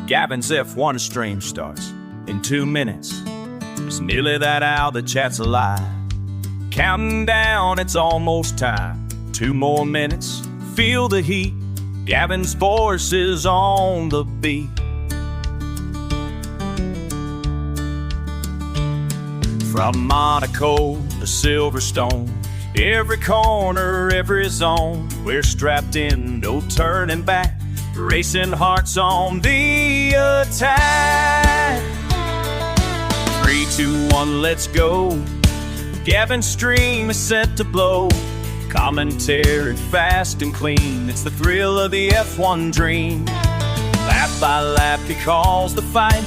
Gavin's F1 stream starts in 2 minutes. It's nearly that hour the chat's alive. Counting down, it's almost time. 2 more minutes, feel the heat. Gavin's voice is on the beat. From Monaco to Silverstone, every corner, every zone, we're strapped in, no turning back. Racing hearts on the attack. 3, 2, 1, let's go. Gavin's stream is set to blow. Commentary fast and clean. It's the thrill of the F1 dream. Lap by lap he calls the fight.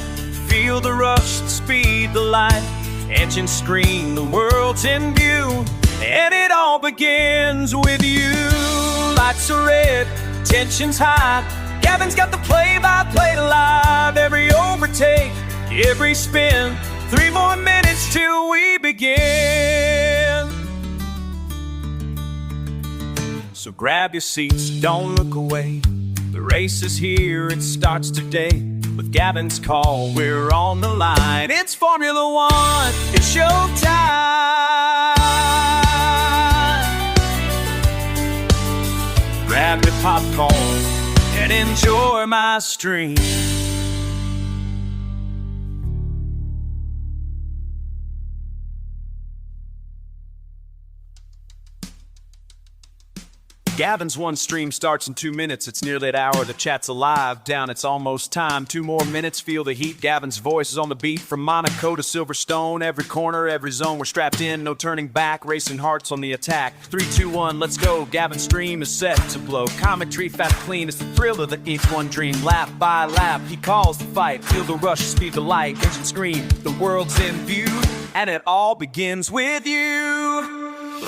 Feel the rush, the speed, the light. Engine scream, the world's in view. And it all begins with you. Lights are red, tension's high. Gavin's got the play-by-play live. Every overtake, every spin. 3 more minutes till we begin. So grab your seats, don't look away. The race is here, it starts today. With Gavin's call, we're on the line. It's Formula One, it's showtime. Grab your popcorn and enjoy my stream. Gavin's one stream starts in 2 minutes. It's nearly an hour, the chat's alive. Down, it's almost time. 2 more minutes, feel the heat. Gavin's voice is on the beat. From Monaco to Silverstone, every corner, every zone, we're strapped in, no turning back. Racing hearts on the attack. 3, 2, 1, let's go. Gavin's stream is set to blow. Commentary fast clean, it's the thrill of the F1 dream. Lap by lap, he calls the fight. Feel the rush, speed the light, engine scream. The world's in view, and it all begins with you.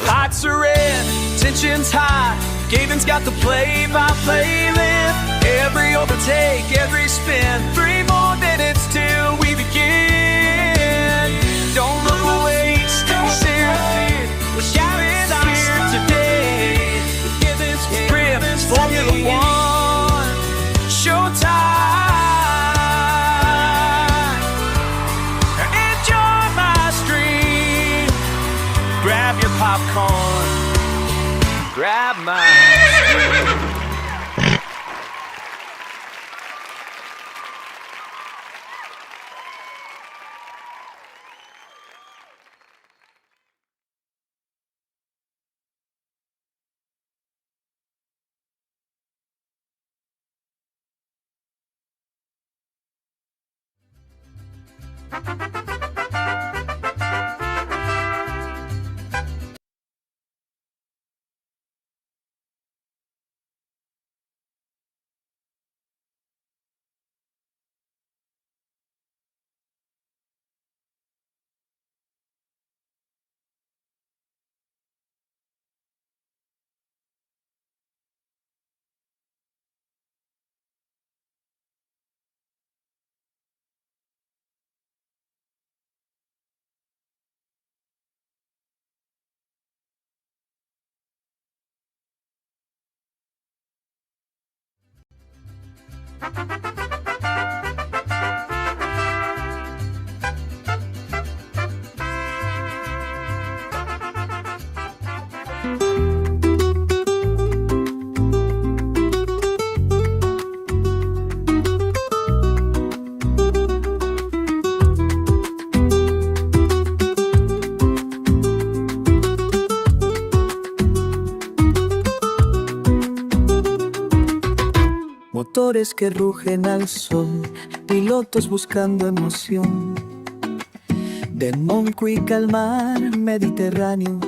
Lights are red, tension's high. Gavin's got the play-by-play lift. Every overtake, every spin. 3 more minutes till we begin. Don't look away, stay serious. Gavin's here today. Gavin's grip, Formula One, showtime. Enjoy my stream. Grab your popcorn. Grab mine. Motores que rugen al sol, pilotos buscando emoción. Del Montjuic al mar Mediterráneo,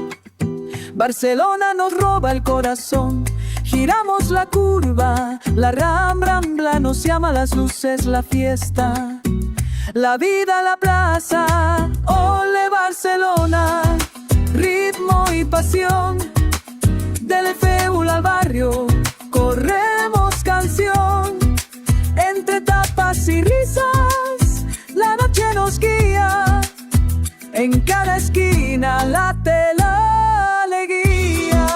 Barcelona nos roba el corazón. Giramos la curva, la Rambla nos llama, las luces, la fiesta, la vida, la plaza. Ole Barcelona, ritmo y pasión. Del FEUL al barrio, corremos canción. Entre tapas y risas, la noche nos guía. En cada esquina late la alegría.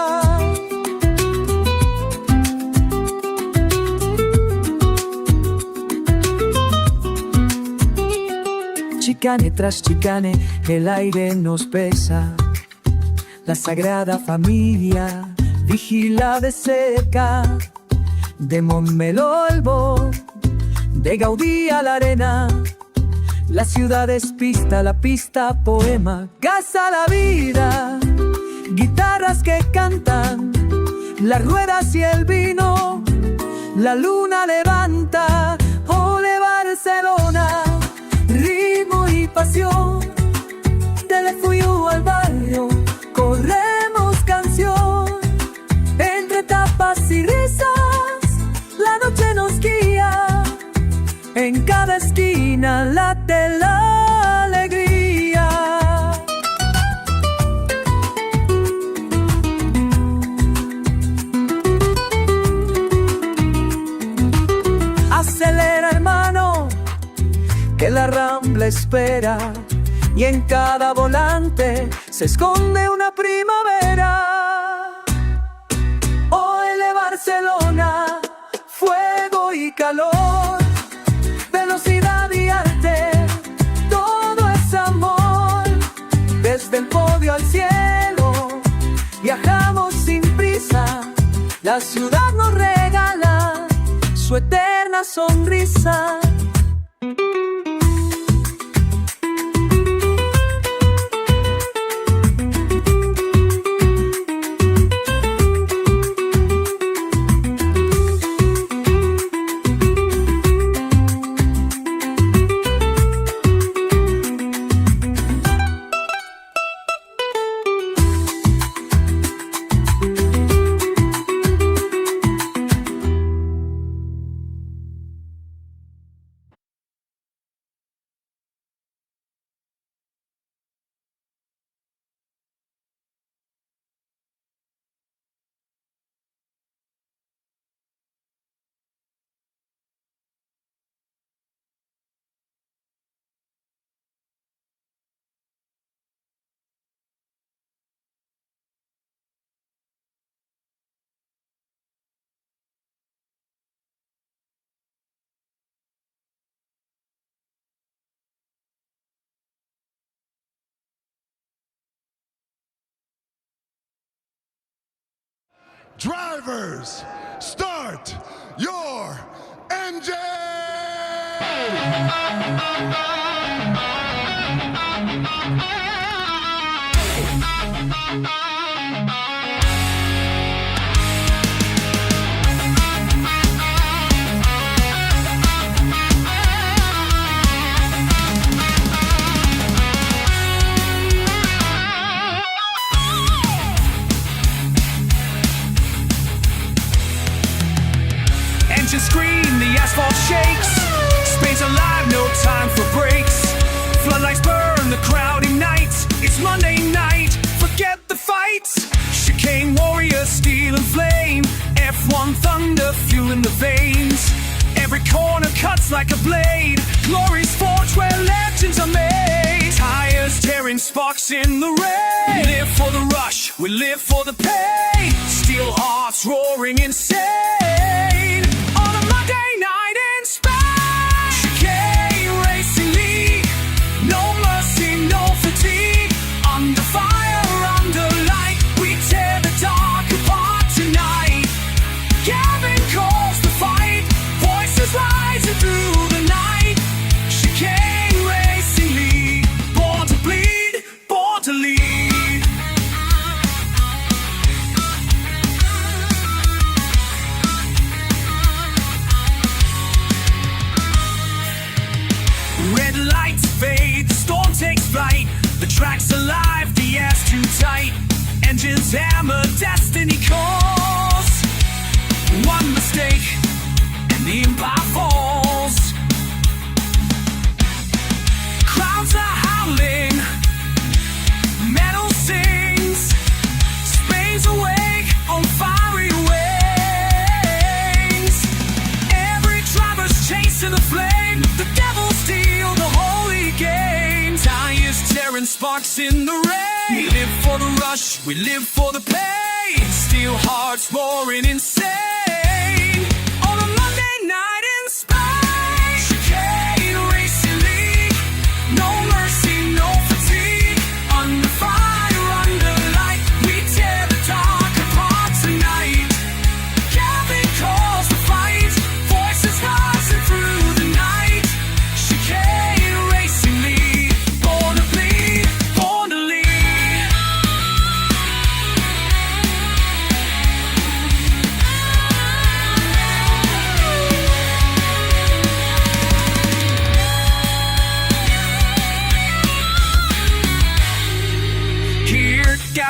Chicane tras chicane, el aire nos pesa. La Sagrada Familia vigila de cerca. De Montmeló el Bo, de Gaudí a la arena. La ciudad es pista, la pista poema. Casa la vida, guitarras que cantan, las ruedas y el vino. La luna levanta, ole Barcelona. Ritmo y pasión, del Fuyu al barrio, corremos canción. Entre tapas y risas, la noche nos guía. En cada esquina late la alegría. Acelera, hermano, que la Rambla espera, y en cada volante se esconde una primavera. Ole Barcelona, fuego y calor, velocidad y arte, todo es amor. Desde el podio al cielo, viajamos sin prisa. La ciudad nos regala su eterna sonrisa. Drivers, start your engine! Engines scream, the asphalt shakes. Space alive, no time for breaks. Floodlights burn, the crowd ignites. It's Monday night, forget the fights. Chicane warriors, steel and flame. F1 thunder, fuel in the veins. Every corner cuts like a blade. Glory's forged where legends are made. Tires tearing sparks in the rain. We live for the rush, we live for the pain. Steel hearts roaring insane. On a Monday night in Spain. Chicane racing league. No mercy, no fatigue. Under fire, under light. We tear the dark apart tonight. Gavin calls the fight. Voices rising through the night. Chicane racing league. Born to bleed, born to lead. Red lights fade, the storm takes flight. The track's alive, the air's too tight. Engines hammer, destiny calls. One mistake, and the empire falls. Crowds are howling, metal sings. Spain's awake on fiery wings. Every driver's chasing the flame. The devil steal the holy game. Tires tearing sparks in the rain. We live for the rush, we live for the pain. Steel hearts roaring insane. On a Monday night in Spain. Chicane racing league. No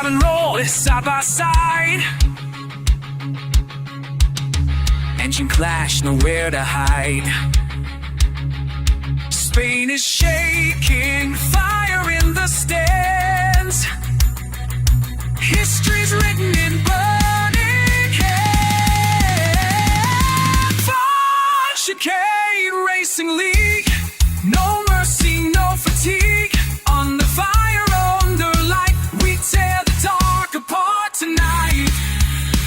and roll side by side. Engine clash, nowhere to hide. Spain is shaking, fire in the stands. History's written in burning hands. For Chicane Racing League, no mercy, no fatigue. Under fire, under light, we tear the dark apart tonight.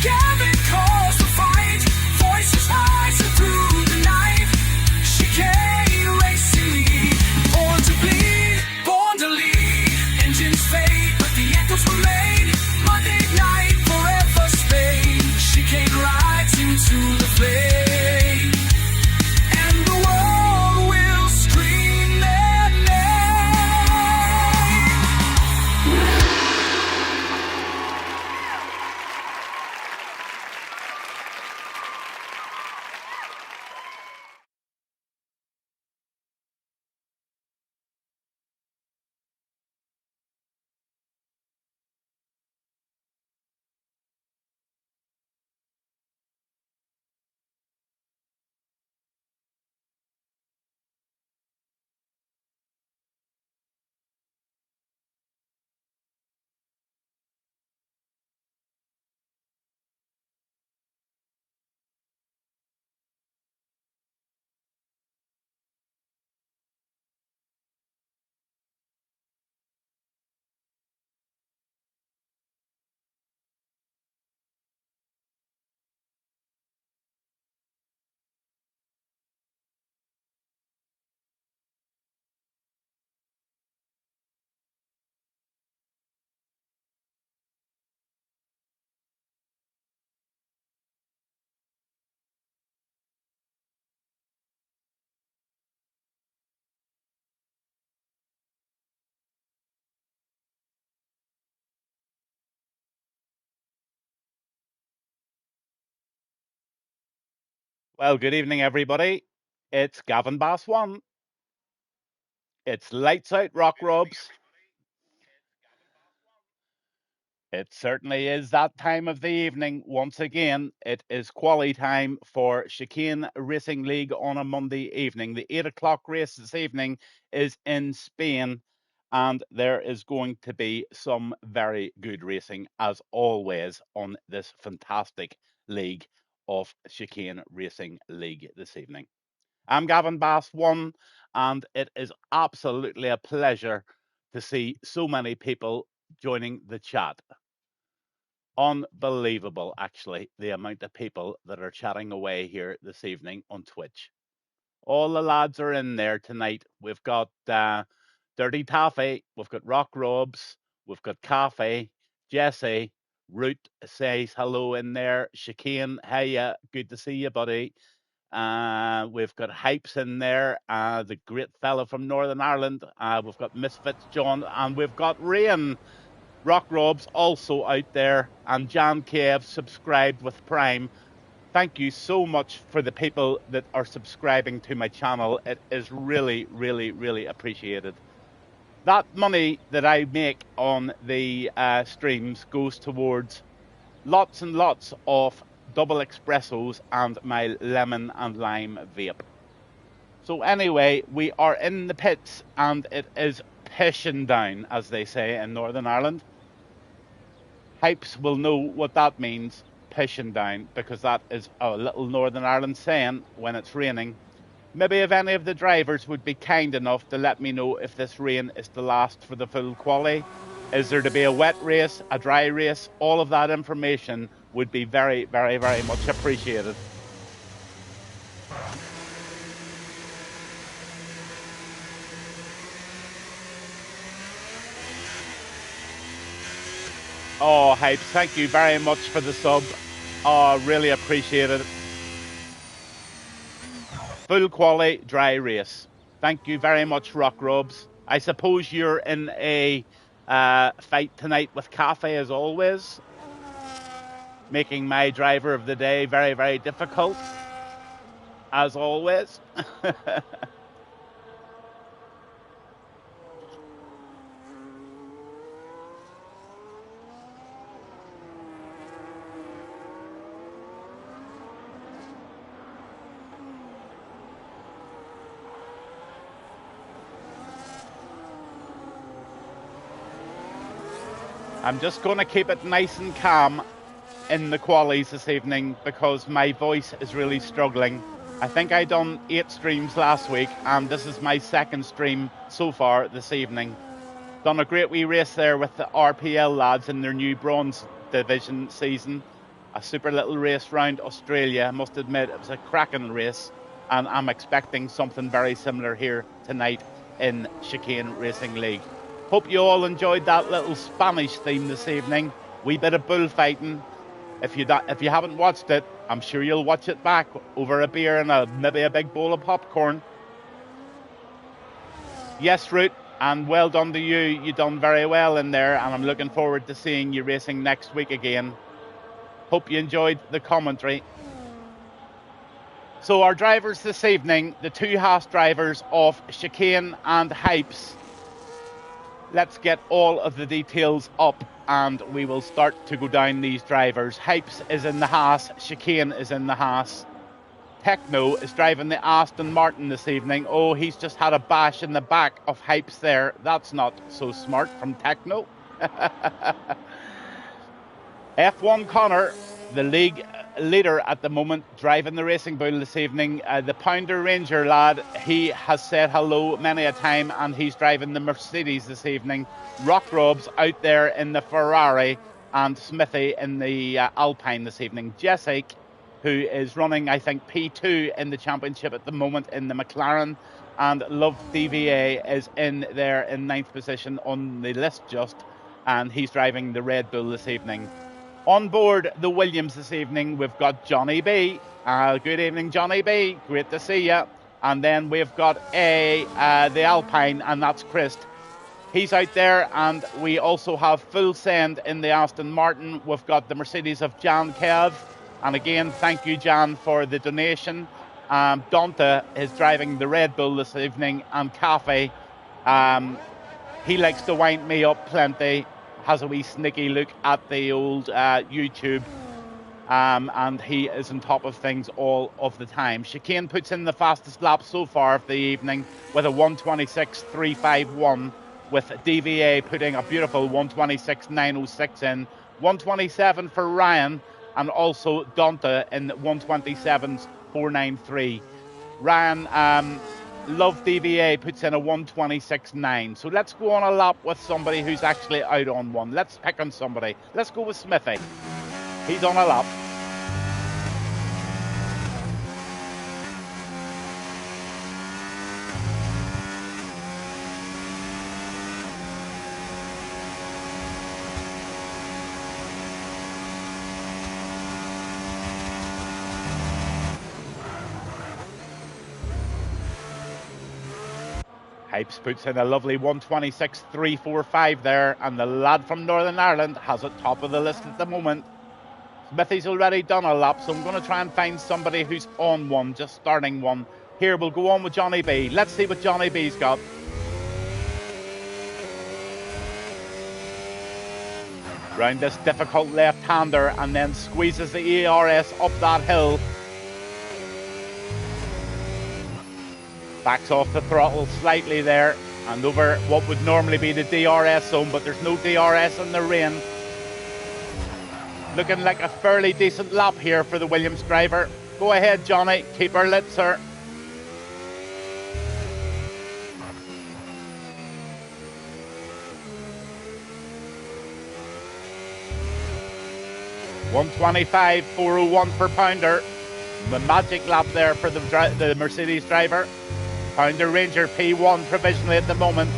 Gavin calls the fight, voices rising through the night. Chicane Racing League, born to bleed, born to lead. Engines fade, but the anthems were made. Monday night, forever Spain. Chicane rides into the flame, and the world will scream their name. Well, good evening, everybody. It's Gavin Bass 1. It's Lights Out Rock Robs. It certainly is that time of the evening. Once again, it is quali time for Chicane Racing League on a Monday evening. The 8 o'clock race this evening is in Spain, and there is going to be some very good racing, as always, on this fantastic league of Chicane Racing League this evening. I'm Gavin Bass 1, and it is absolutely a pleasure to see so many people joining the chat. Unbelievable, actually, the amount of people that are chatting away here this evening on Twitch. All the lads are in there tonight. We've got Dirty Taffy, we've got Rock Robs, we've got Cafe, Jesse, Root says hello in there. Chicane, hiya, good to see you, buddy. We've got Hypes in there, the great fella from Northern Ireland. We've got Misfits John, and we've got Rain. Rock Rob's also out there, and Jan Cave subscribed with Prime. Thank you so much for the people that are subscribing to my channel. It is really, really, really appreciated. That money that I make on the streams goes towards lots and lots of double espressos and my lemon and lime vape. So anyway, we are in the pits, and it is pissing down, as they say in Northern Ireland. Hypes will know what that means, pissing down, because that is a little Northern Ireland saying when it's raining. Maybe if any of the drivers would be kind enough to let me know if this rain is to last for the full quali. Is there to be a wet race, a dry race? All of that information would be very, very, very much appreciated. Oh, Hypes, thank you very much for the sub. Oh, really appreciate it. Full quali, dry race. Thank you very much, Rock Robs. I suppose you're in a fight tonight with Cafe, as always, making my driver of the day very, very difficult, as always. I'm just going to keep it nice and calm in the qualies this evening because my voice is really struggling. I think I done 8 streams last week and this is my second stream so far this evening. Done a great wee race there with the RPL lads in their new bronze division season. A super little race round Australia. I must admit it was a cracking race and I'm expecting something very similar here tonight in Chicane Racing League. Hope you all enjoyed that little Spanish theme this evening. Wee bit of bullfighting. If you haven't watched it, I'm sure you'll watch it back over a beer and maybe a big bowl of popcorn. Yes, Root, and well done to you. You done very well in there, and I'm looking forward to seeing you racing next week again. Hope you enjoyed the commentary. So our drivers this evening, the 2 Haas drivers of Chicane and Hypes. Let's get all of the details up and we will start to go down these drivers. Hypes is in the Haas, Chicane is in the Haas. Techno is driving the Aston Martin this evening. Oh, he's just had a bash in the back of Hypes there. That's not so smart from Techno. F1 Connor, the league leader at the moment, driving the Racing Bull this evening. The Pounder Ranger lad, he has said hello many a time and he's driving the Mercedes this evening. Rock Rob's out there in the Ferrari and Smithy in the Alpine this evening. Jessic, who is running, I think, P2 in the championship at the moment in the McLaren, and Love DVA is in there in 9th position on the list just, and he's driving the Red Bull this evening. On board the Williams this evening, we've got Johnny B. Good evening, Johnny B. Great to see you. And then we've got the Alpine, and that's Chris. He's out there, and we also have full send in the Aston Martin. We've got the Mercedes of Jan Kev. And again, thank you, Jan, for the donation. Dante is driving the Red Bull this evening, and Cafe, he likes to wind me up plenty. Has a wee sneaky look at the old YouTube, and he is on top of things all of the time. Chicane puts in the fastest lap so far of the evening with a 1:26.351, with DVA putting a beautiful 1:26.906 in, 1:27 for Ryan, and also Dante in 1:27.493. Ryan, Love DVA puts in a 1:26.9. So let's go on a lap with somebody who's actually out on one. Let's pick on somebody. Let's go with Smithy. He's on a lap. Hypes puts in a lovely 1:26.345 there, and the lad from Northern Ireland has it top of the list at the moment. Smithy's already done a lap, so I'm going to try and find somebody who's on one, just starting one. Here, we'll go on with Johnny B. Let's see what Johnny B's got. Round this difficult left-hander, and then squeezes the ERS up that hill. Backs off the throttle slightly there and over what would normally be the DRS zone, but there's no DRS in the rain. Looking like a fairly decent lap here for the Williams driver. Go ahead, Johnny, keep her lit, sir. $1:25.401 per pounder. The magic lap there for the Mercedes driver. Pounder Ranger P1 provisionally at the moment.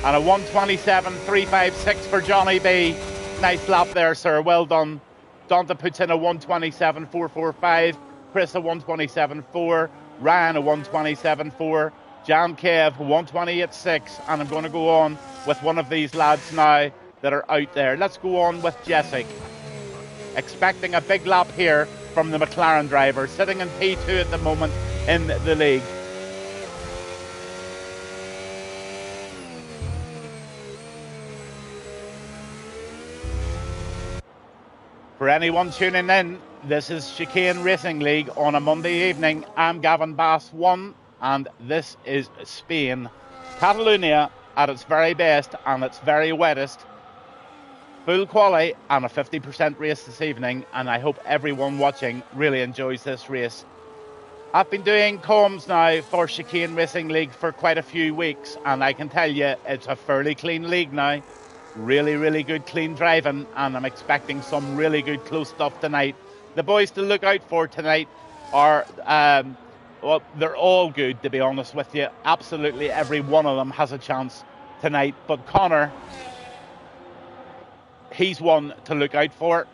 And a 1:27.356 for Johnny B. Nice lap there, sir. Well done. Dante puts in a 1:27.445. Chris a 1:27.4. Ryan a 1:27.4. Jan Kev 1:28.6. And I'm going to go on with one of these lads now that are out there. Let's go on with Jessic. Expecting a big lap here from the McLaren driver, sitting in P2 at the moment in the league. For anyone tuning in, this is Chicane Racing League on a Monday evening. I'm Gavin Bass 1, and this is Spain. Catalonia, at its very best and its very wettest. Full quali and a 50% race this evening, and I hope everyone watching really enjoys this race. I've been doing comms now for Chicane Racing League for quite a few weeks, and I can tell you it's a fairly clean league now. Really, really good clean driving, and I'm expecting some really good close stuff tonight. The boys to look out for tonight are, well, they're all good, to be honest with you. Absolutely every one of them has a chance tonight, but Connor, he's one to look out for.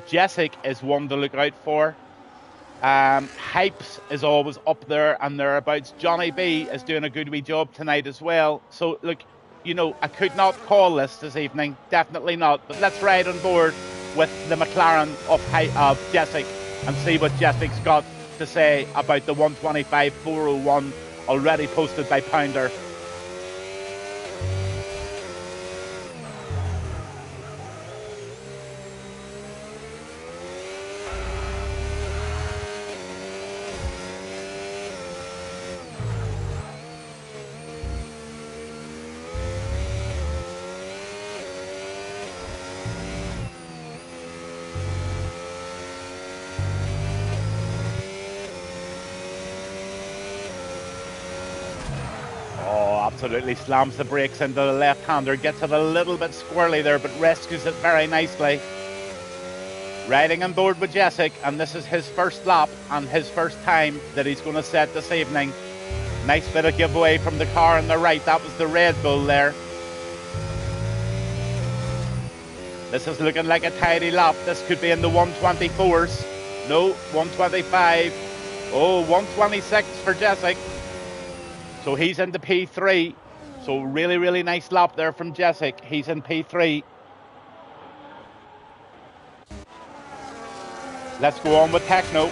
Jessic is one to look out for. Hypes is always up there and thereabouts. Johnny B is doing a good wee job tonight as well. So, look, you know, I could not call this evening. Definitely not. But let's ride on board with the McLaren of Jessic and see what Jessic's got to say about the 125.401 already posted by Pounder. Absolutely slams the brakes into the left-hander, gets it a little bit squirrely there, but rescues it very nicely. Riding on board with Jessic, and this is his first lap and his first time that he's going to set this evening. Nice bit of giveaway from the car on the right. That was the Red Bull there. This is looking like a tidy lap. This could be in the 124s. No, 125. Oh, 126 for Jessic. So he's into P3. So really, really nice lap there from Jessic. He's in P3. Let's go on with Techno.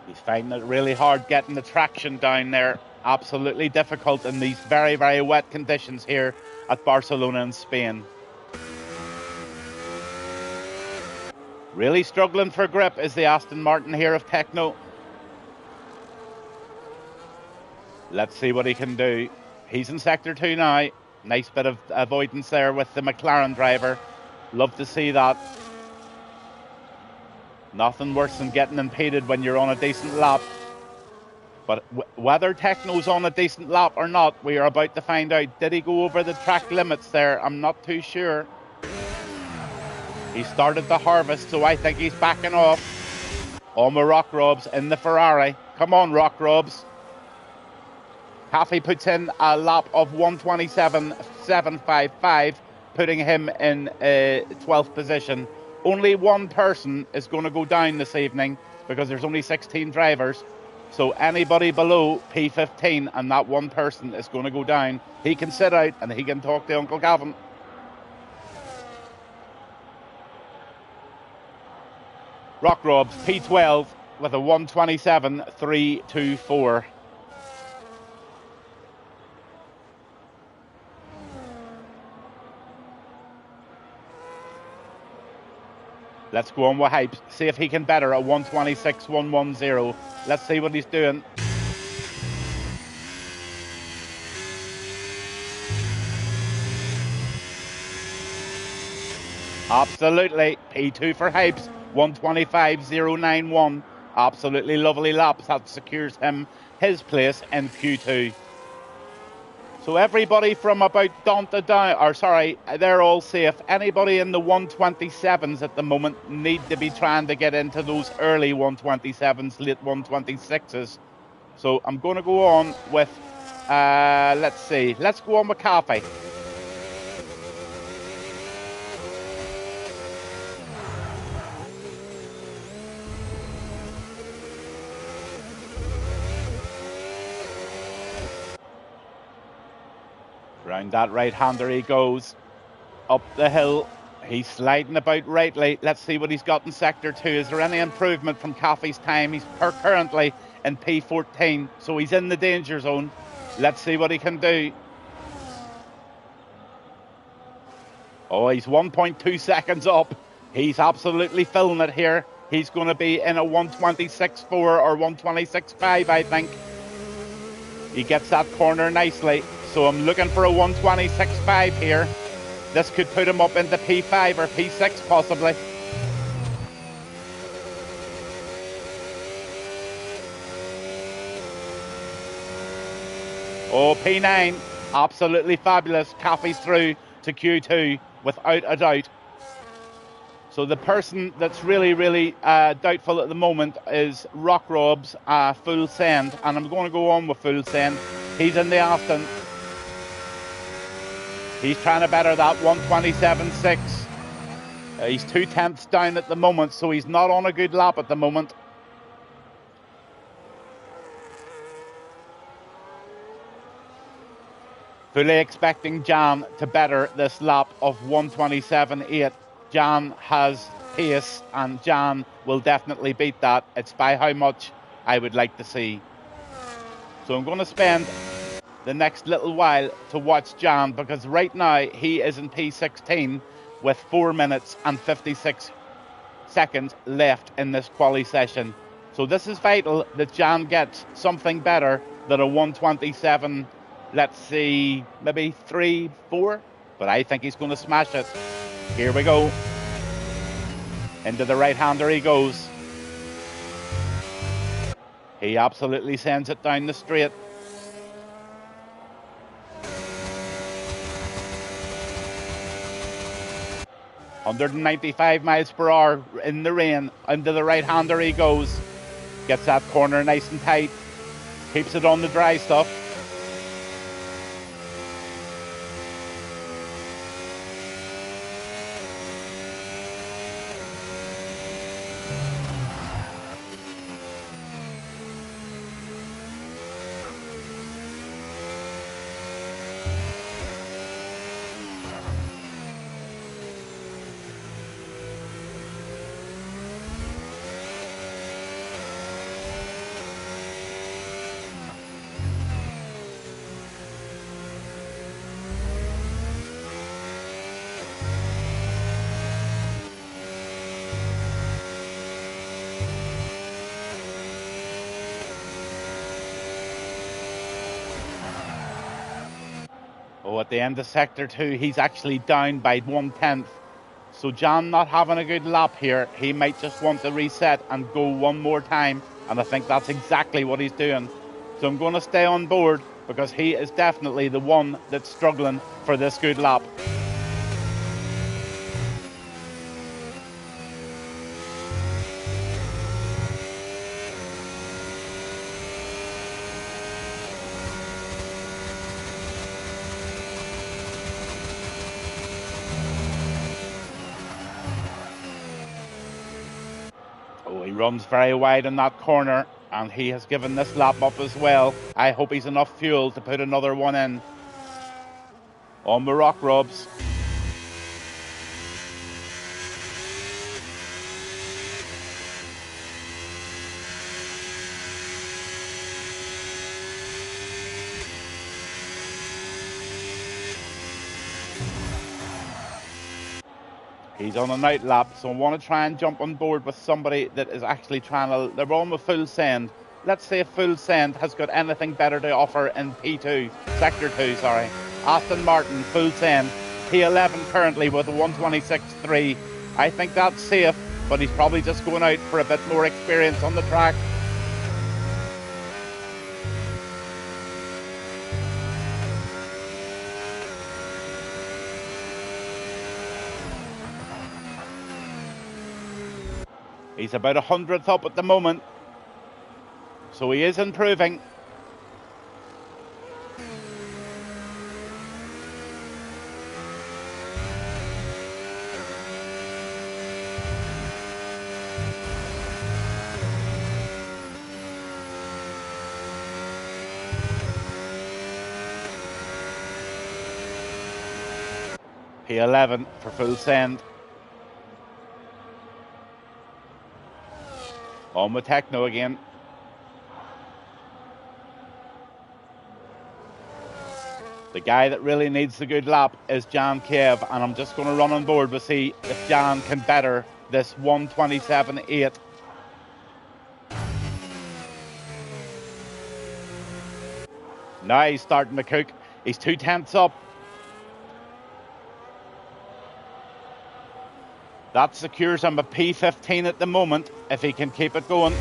He's finding it really hard getting the traction down there. Absolutely difficult in these very, very wet conditions here at Barcelona in Spain. Really struggling for grip is the Aston Martin here of Techno. Let's see what he can do. He's in Sector 2 now. Nice bit of avoidance there with the McLaren driver. Love to see that. Nothing worse than getting impeded when you're on a decent lap. But whether Techno's on a decent lap or not, we are about to find out. Did he go over the track limits there? I'm not too sure. He started the harvest, so I think he's backing off. On with Rock Robs in the Ferrari. Come on, Rock Robs. Caffey puts in a lap of 127.755, putting him in 12th position. Only one person is going to go down this evening because there's only 16 drivers. So anybody below P15 and that one person is going to go down. He can sit out and he can talk to Uncle Gavin. Rock Robs, P12 with a 127.324. Let's go on with Hype. See if he can better a 126.110. Let's see what he's doing. Absolutely. P2 for Hypes. 125.091. Absolutely lovely laps. That secures him his place in Q2. So everybody from about Donta down, or sorry, they're all safe. Anybody in the 127s at the moment need to be trying to get into those early 127s, late 126s. So I'm going to go on with, let's see, let's go on with Cafe. Round that right-hander he goes, up the hill. He's sliding about rightly. Let's see what he's got in Sector 2. Is there any improvement from Caffey's time? He's currently in P14, so he's in the danger zone. Let's see what he can do. Oh, he's 1.2 seconds up. He's absolutely filling it here. He's going to be in a 126.4 or 126.5, I think. He gets that corner nicely. So I'm looking for a 126.5 here. This could put him up into P5 or P6 possibly. Oh, P9, absolutely fabulous. Coffee's through to Q2 without a doubt. So the person that's really doubtful at the moment is Rock Rob's Full Send, and I'm going to go on with Full Send. He's in the Aston. He's trying to better that 127.6. He's 2/10ths down at the moment, so he's not on a good lap at the moment. Fully expecting Jan to better this lap of 127.8. Jan has pace, and Jan will definitely beat that. It's by how much I would like to see. So I'm going to spend the next little while to watch Jan, because right now he is in P16 with 4 minutes and 56 seconds left in this quali session. So this is vital that Jan gets something better than a 127, let's see, maybe 3, 4, but I think he's going to smash it. Here we go. Into the right-hander he goes. He absolutely sends it down the straight. ...195 miles per hour in the rain. Into the right-hander he goes. Gets that corner nice and tight. Keeps it on the dry stuff. Oh, at the end of sector 2, he's actually down by 1/10. So Jan not having a good lap here. He might just want to reset and go one more time. And I think that's exactly what he's doing. So I'm going to stay on board, because he is definitely the one that's struggling for this good lap. Oh, he runs very wide in that corner, and he has given this lap up as well. I hope he's enough fuel to put another one in. On the Rock Robs. He's on an out lap, so I want to try and jump on board with somebody that is actually trying to... They're on with Full Send. Let's see if Full Send has got anything better to offer in P2. Sector 2, sorry. Aston Martin, Full Send. P11 currently with a 126.3. I think that's safe, but he's probably just going out for a bit more experience on the track. He's about 100th up at the moment, so he is improving. P11 for Full Send. On with Techno again. The guy that really needs the good lap is Jan Kiev, and I'm just going to run on board to see if Jan can better this 1:27.8. Now he's starting to cook. He's 2/10 up. That secures him a P15 at the moment, if he can keep it going.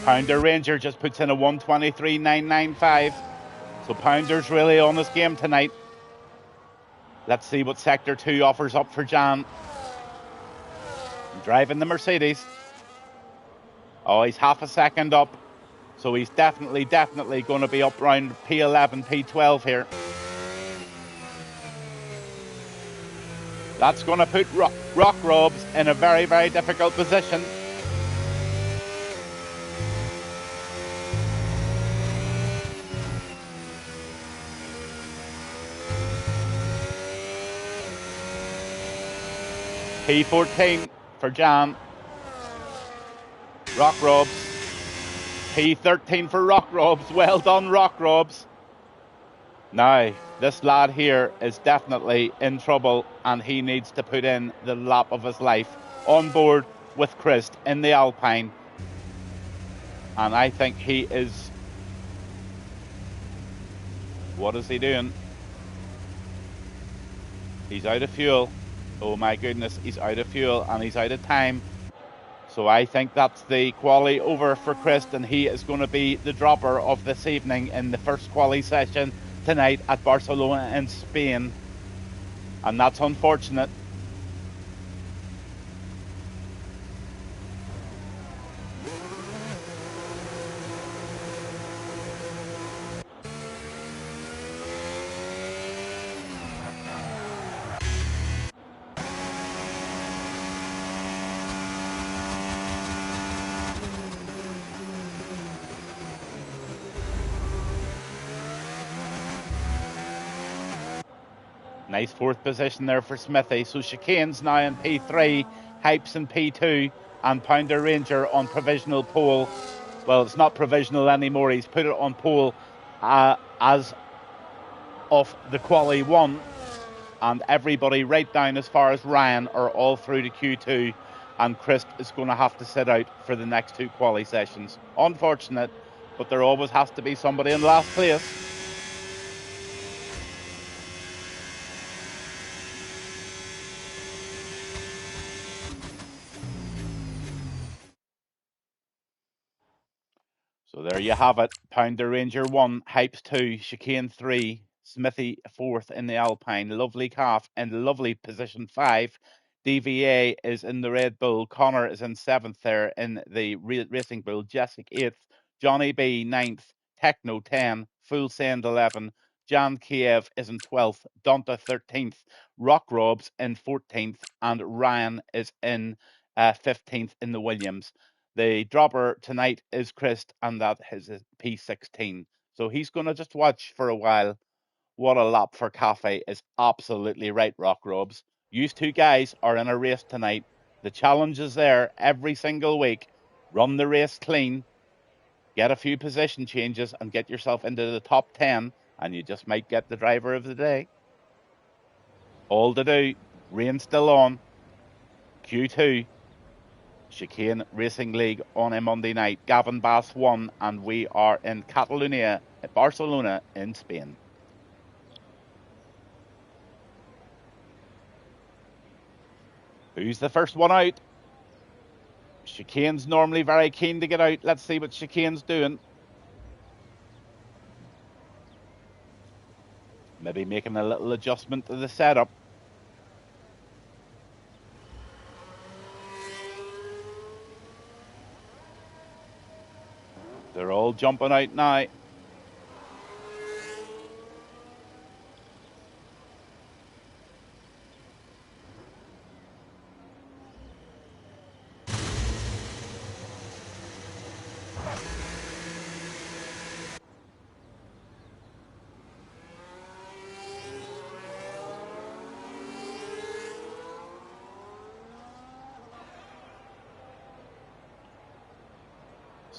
Pounder Ranger just puts in a 1:23.995. So Pounder's really on his game tonight. Let's see what Sector 2 offers up for Jan. Driving the Mercedes. Oh, he's half a second up. So he's definitely going to be up around P11, P12 here. That's going to put Rock Robs in a very, very difficult position. P14 for Jan. Rock Robs. P13 for Rock Robs. Well done, Rock Robs. Now, this lad here is definitely in trouble, and he needs to put in the lap of his life on board with Christ in the Alpine. And I think he is... What is he doing? He's out of fuel. Oh my goodness, he's out of fuel and he's out of time. So I think that's the quali over for Christ, and he is going to be the dropper of this evening in the first quali session tonight at Barcelona in Spain. And that's unfortunate. Nice fourth position there for Smithy. So Chicane's now in P3, Hypes in P2, and Pounder Ranger on provisional pole. Well, it's not provisional anymore. He's put it on pole as of the quali 1. And everybody right down as far as Ryan are all through to Q2. And Chris is going to have to sit out for the next 2 quali sessions. Unfortunate, but there always has to be somebody in last place. So there you have it. Pounder Ranger 1, Hypes 2, Chicane 3, Smithy 4th in the Alpine, Lovely Calf in lovely position 5. DVA is in the Red Bull. Connor is in 7th there in the Racing Bull. Jessic 8th. Johnny B 9th. Techno 10. Full Send 11. Jan Kiev is in 12th. Donta 13th. Rock Robs in 14th. And Ryan is in 15th in the Williams. The dropper tonight is Chris, and that is his P16. So he's going to just watch for a while. What a lap for Cafe is absolutely right, Rock Robs. You 2 guys are in a race tonight. The challenge is there every single week. Run the race clean, get a few position changes, and get yourself into the top 10, and you just might get the driver of the day. All to do. Rain still on. Q2. Chicane Racing League on a Monday night. Gavin Bass won, and we are in Catalonia, Barcelona in Spain. Who's the first one out? Chicane's normally very keen to get out. Let's see what Chicane's doing. Maybe making a little adjustment to the setup. They're all jumping out now.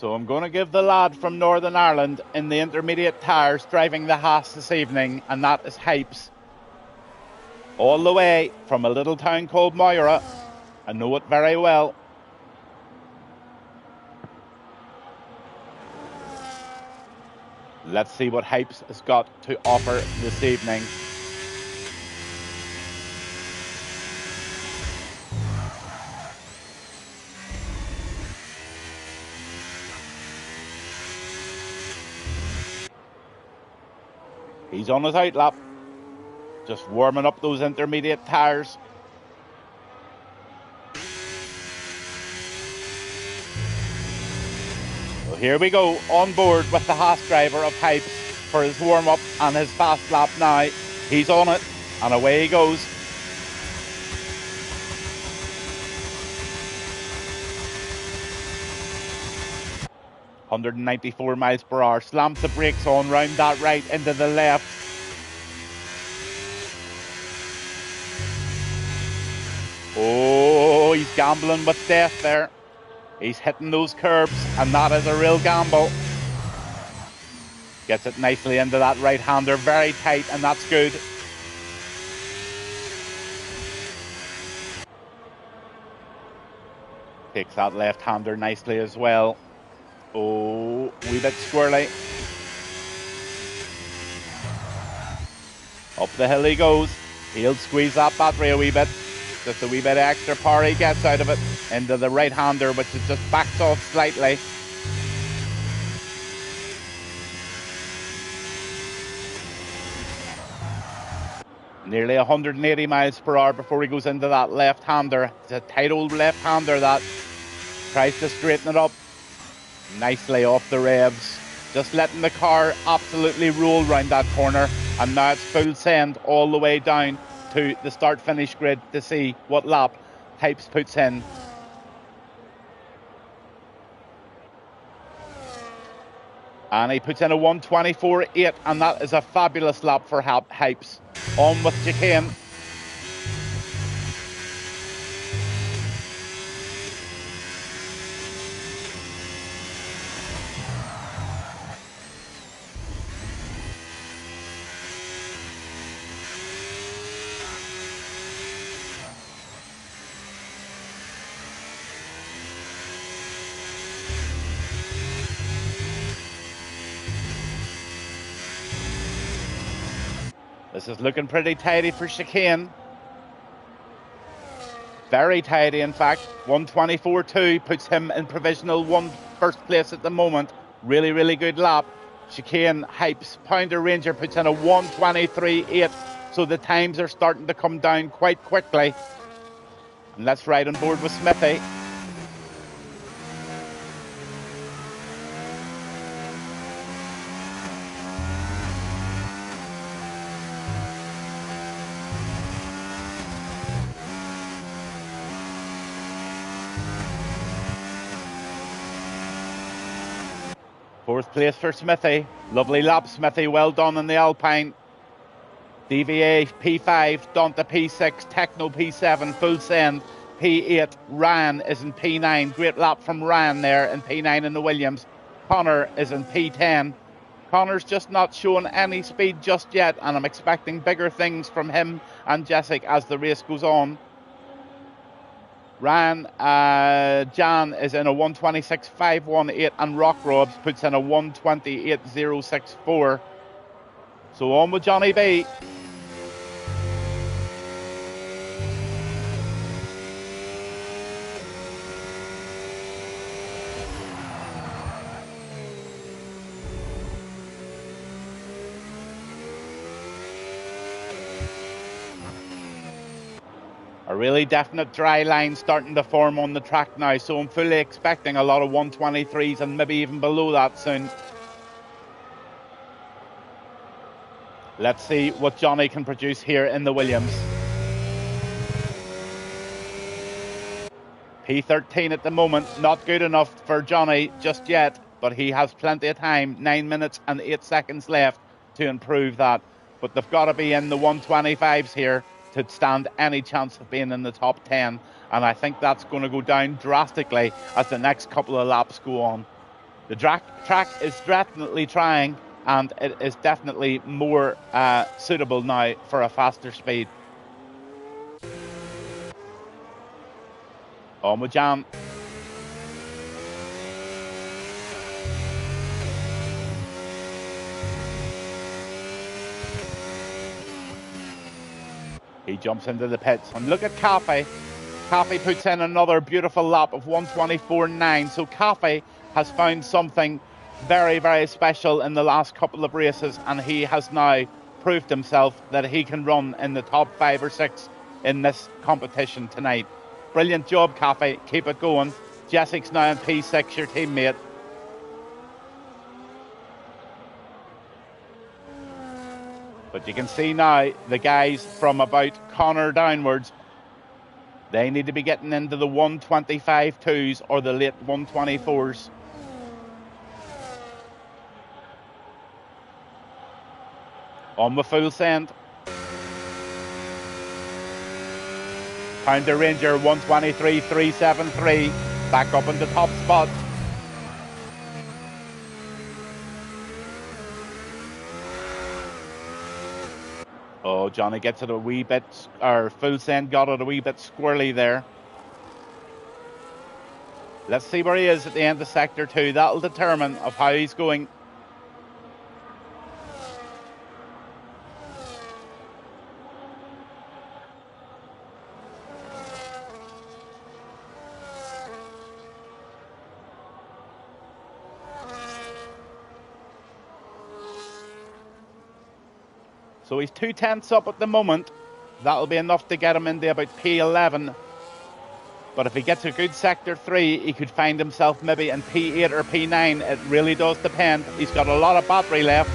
So I'm going to give the lad from Northern Ireland in the intermediate tyres driving the Haas this evening, and that is Hypes. All the way from a little town called Moira. I know it very well. Let's see what Hypes has got to offer this evening. He's on his out lap, just warming up those intermediate tyres. So here we go, on board with the Haas driver of Hypes for his warm-up and his fast lap now. He's on it, and away he goes. ...194 miles per hour, slams the brakes on round that right into the left. Oh, he's gambling with death there. He's hitting those curbs, and that is a real gamble. Gets it nicely into that right-hander, very tight, and that's good. Takes that left-hander nicely as well. Oh, wee bit squirrely. Up the hill he goes. He'll squeeze that battery a wee bit. Just a wee bit of extra power he gets out of it into the right-hander, which is just backs off slightly. Nearly 180 miles per hour before he goes into that left-hander. It's a tight old left-hander that tries to straighten it up. Nicely off the revs, just letting the car absolutely roll round that corner, and now it's full send all the way down to the start-finish grid to see what lap Hypes puts in. And he puts in a 1:24.8, and that is a fabulous lap for Hypes. On with chicane. This is looking pretty tidy for chicane. Very tidy, in fact. 1:24.2 puts him in provisional first place at the moment. Really, really good lap. Chicane, Hypes, Pounder Ranger puts in a 1:23.8. So the times are starting to come down quite quickly. And let's ride on board with Smithy. Fourth place for Smithy. Lovely lap, Smithy. Well done in the Alpine. DVA P5, Donta P6, Techno P7, full send P8. Ryan is in P9. Great lap from Ryan there in P9 in the Williams. Connor is in P10. Connor's just not showing any speed just yet, and I'm expecting bigger things from him and Jessic as the race goes on. Ryan Jan is in a 1:26.518, and Rock Robs puts in a 1:28.064. So on with Johnny B. A really definite dry line starting to form on the track now, so I'm fully expecting a lot of 1:23s and maybe even below that soon. Let's see what Johnny can produce here in the Williams. P13 at the moment, not good enough for Johnny just yet, but he has plenty of time, 9 minutes and 8 seconds left to improve that. But they've got to be in the 1:25s here to stand any chance of being in the top 10, and I think that's going to go down drastically as the next couple of laps go on. The track is definitely trying, and it is definitely more suitable now for a faster speed. On with Jan. He jumps into the pits, and look at Cafe. Cafe puts in another beautiful lap of 1:24.9. So Cafe has found something very, very special in the last couple of races, and he has now proved himself that he can run in the top 5 or 6 in this competition tonight. Brilliant job, Cafe. Keep it going. Jessek's now in P6, your teammate. But you can see now the guys from about Connor downwards, they need to be getting into the 1:25.2s or the late 1:24s. On the full send. Pounder Ranger 1:23.373. Back up in the top spot. Oh, Johnny gets it a wee bit, or full send got it a wee bit squirrely there. Let's see where he is at the end of sector 2. That'll determine of how he's going. So he's 2/10 up at the moment. That'll be enough to get him into about P11. But if he gets a good sector 3, he could find himself maybe in P8 or P9. It really does depend. He's got a lot of battery left.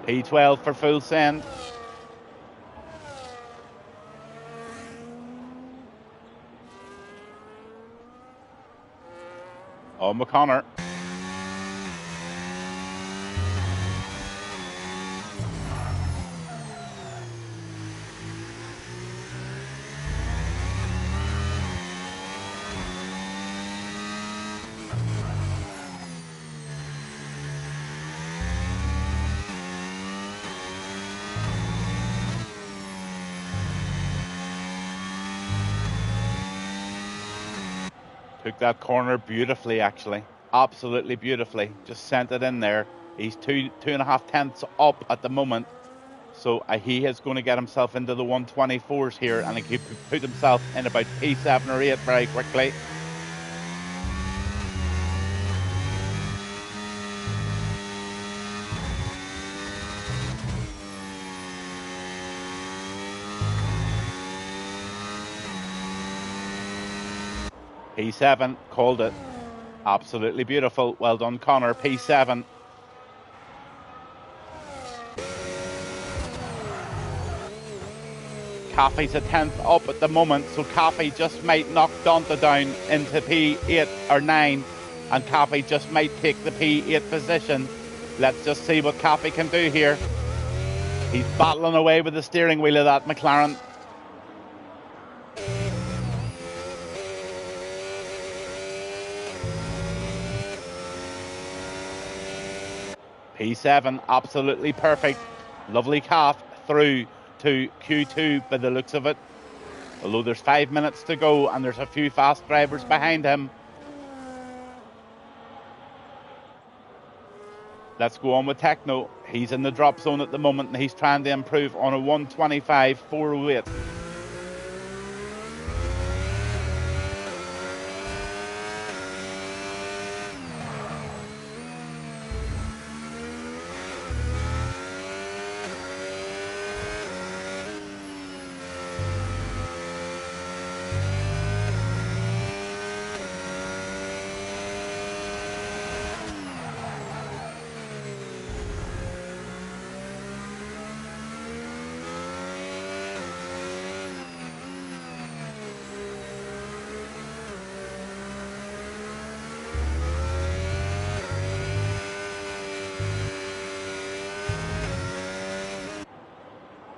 P12 for full send. Oh, McConnor. Took that corner beautifully, actually. Absolutely beautifully. Just sent it in there. He's 2.5 up at the moment. So he is going to get himself into the 1:24s here, and he could put himself in about P7 or 8 very quickly. P7, called it. Absolutely beautiful. Well done, Connor. P7. Caffey's a 10th up at the moment, so Caffey just might knock Donta down into P8 or 9, and Caffey just might take the P8 position. Let's just see what Caffey can do here. He's battling away with the steering wheel of that McLaren. P7, absolutely perfect. Lovely calf through to Q2 by the looks of it. Although there's 5 minutes to go and there's a few fast drivers behind him. Let's go on with Techno. He's in the drop zone at the moment and he's trying to improve on a 1:25.408.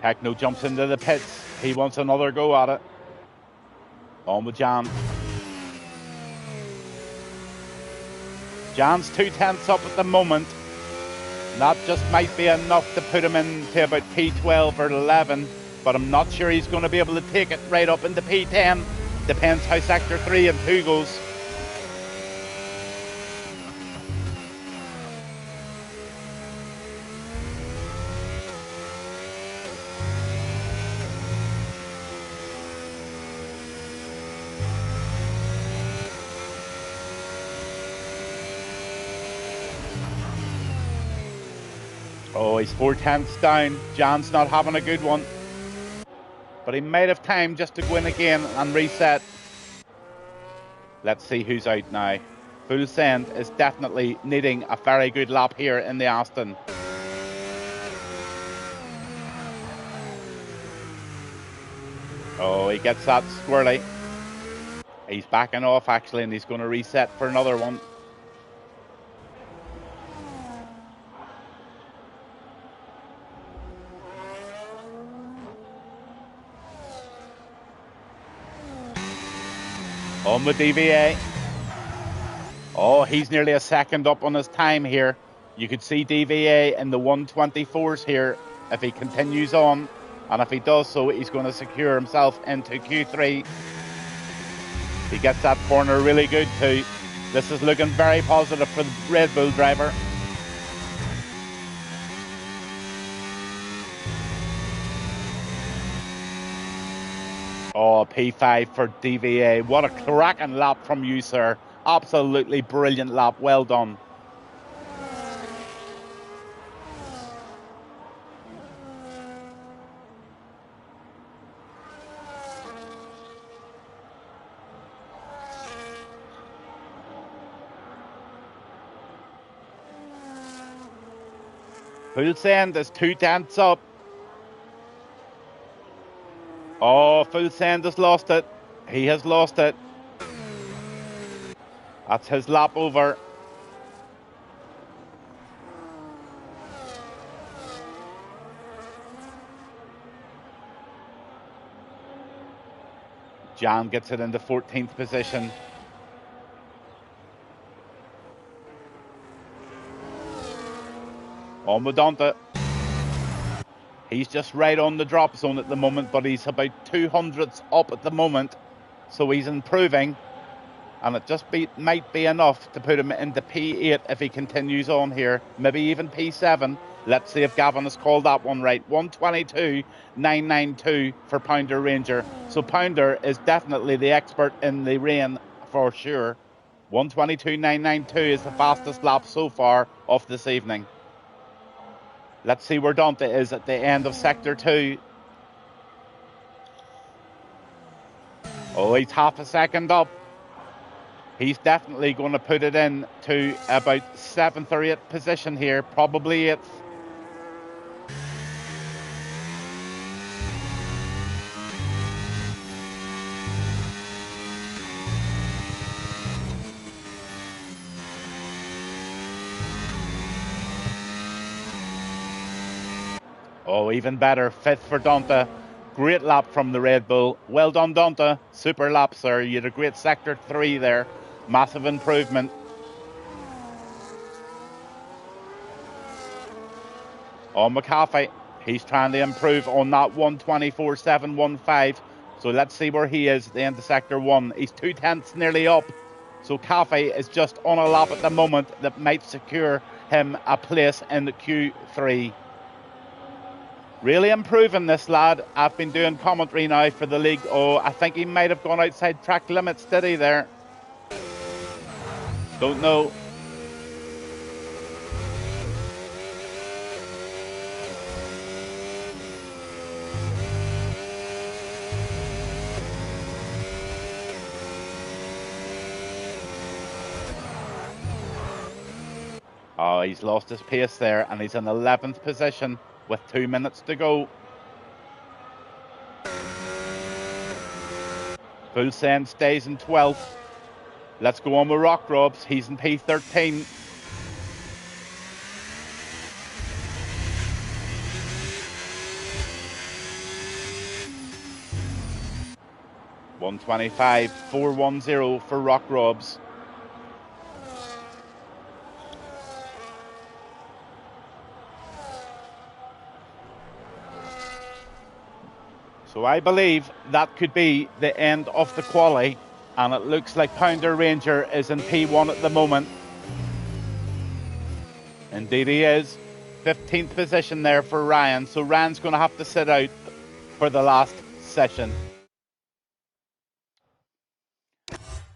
Techno jumps into the pits. He wants another go at it. On with Jan. Jan's 2/10 up at the moment. That just might be enough to put him into about P12 or 11, but I'm not sure he's going to be able to take it right up into P10. Depends how Sector 3 and 2 goes. Oh, he's 4/10 down. Jan's not having a good one. But he might have time just to go in again and reset. Let's see who's out now. Full Send is definitely needing a very good lap here in the Aston. Oh, he gets that squirrely. He's backing off actually, and he's going to reset for another one. On the DVA. Oh, he's nearly a second up on his time here. You could see DVA in the 124s here if he continues on. And if he does so, he's going to secure himself into Q3. He gets that corner really good too. This is looking very positive for the Red Bull driver. Oh, P5 for DVA. What a cracking lap from you, sir. Absolutely brilliant lap. Well done. Full Send is 2/10 up. Oh, Full Send has lost it. He has lost it. That's his lap over. Jan gets it into 14th position. On with Donta. He's just right on the drop zone at the moment, but he's about 200ths up at the moment, so he's improving, and it just might be enough to put him into P8 if he continues on here, maybe even P7. Let's see if Gavin has called that one right. 122.992 for Pounder Ranger. So Pounder is definitely the expert in the rain for sure. 122.992 is the fastest lap so far of this evening. Let's see where Dante is at the end of Sector 2. Oh, he's half a second up. He's definitely going to put it in to about 7th or 8th position here, probably 8th. Oh, even better, 5th for Donta. Great lap from the Red Bull. Well done, Donta. Super lap, sir. You had a great Sector 3 there. Massive improvement. Oh, McAfee. He's trying to improve on that 124.715. So let's see where he is at the end of Sector 1. He's 2/10 nearly up. So Cafe is just on a lap at the moment that might secure him a place in the Q3. Really improving this lad. I've been doing commentary now for the league. Oh, I think he might have gone outside track limits, did he there? Don't know. Oh, he's lost his pace there, and he's in 11th position with 2 minutes to go. Full Send stays in 12th. Let's go on with Rock Robs. He's in P13. 125, 410 for Rock Robs. So I believe that could be the end of the quali, and it looks like Pounder Ranger is in P1 at the moment. Indeed he is. 15th position there for Ryan, so Ryan's going to have to sit out for the last session.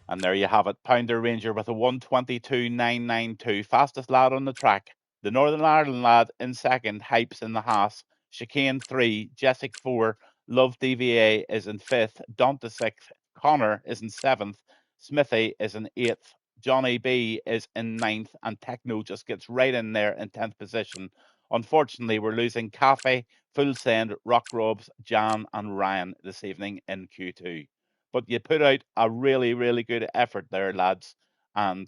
And there you have it, Pounder Ranger with a 122.992, fastest lad on the track. The Northern Ireland lad in second, Hypes in the Haas, Chicane 3, Jessic 4, Love DVA is in 5th, Donta 6th, Connor is in 7th, Smithy is in 8th, Johnny B is in 9th, and Techno just gets right in there in 10th position. Unfortunately, we're losing Cafe, Full Send, Rock Robs, Jan and Ryan this evening in Q2. But you put out a really, really good effort there, lads, and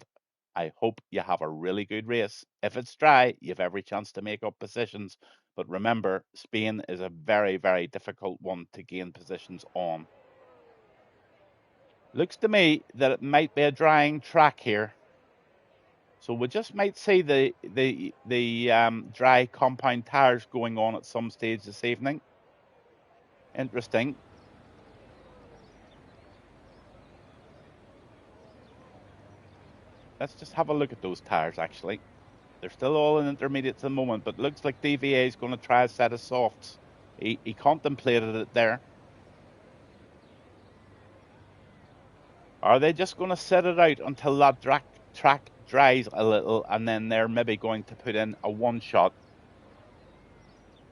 I hope you have a really good race. If it's dry, you have every chance to make up positions. But remember, Spain is a very, very difficult one to gain positions on. Looks to me that it might be a drying track here. So we just might see the dry compound tires going on at some stage this evening. Interesting. Let's just have a look at those tires, actually. They're still all in intermediates at the moment, but looks like DVA is going to try a set of softs. He contemplated it there. Are they just going to set it out until that track dries a little, and then they're maybe going to put in a one-shot?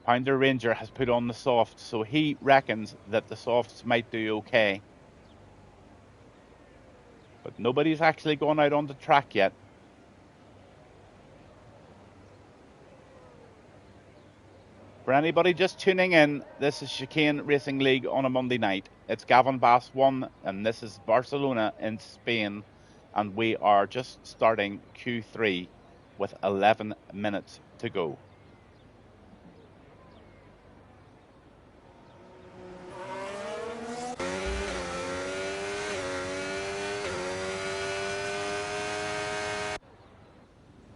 Pounder Ranger has put on the softs, so he reckons that the softs might do okay. But nobody's actually gone out on the track yet. For anybody just tuning in, this is Chicane Racing League on a Monday night. It's Gavin Bass 1, and this is Barcelona in Spain, and we are just starting Q3 with 11 minutes to go.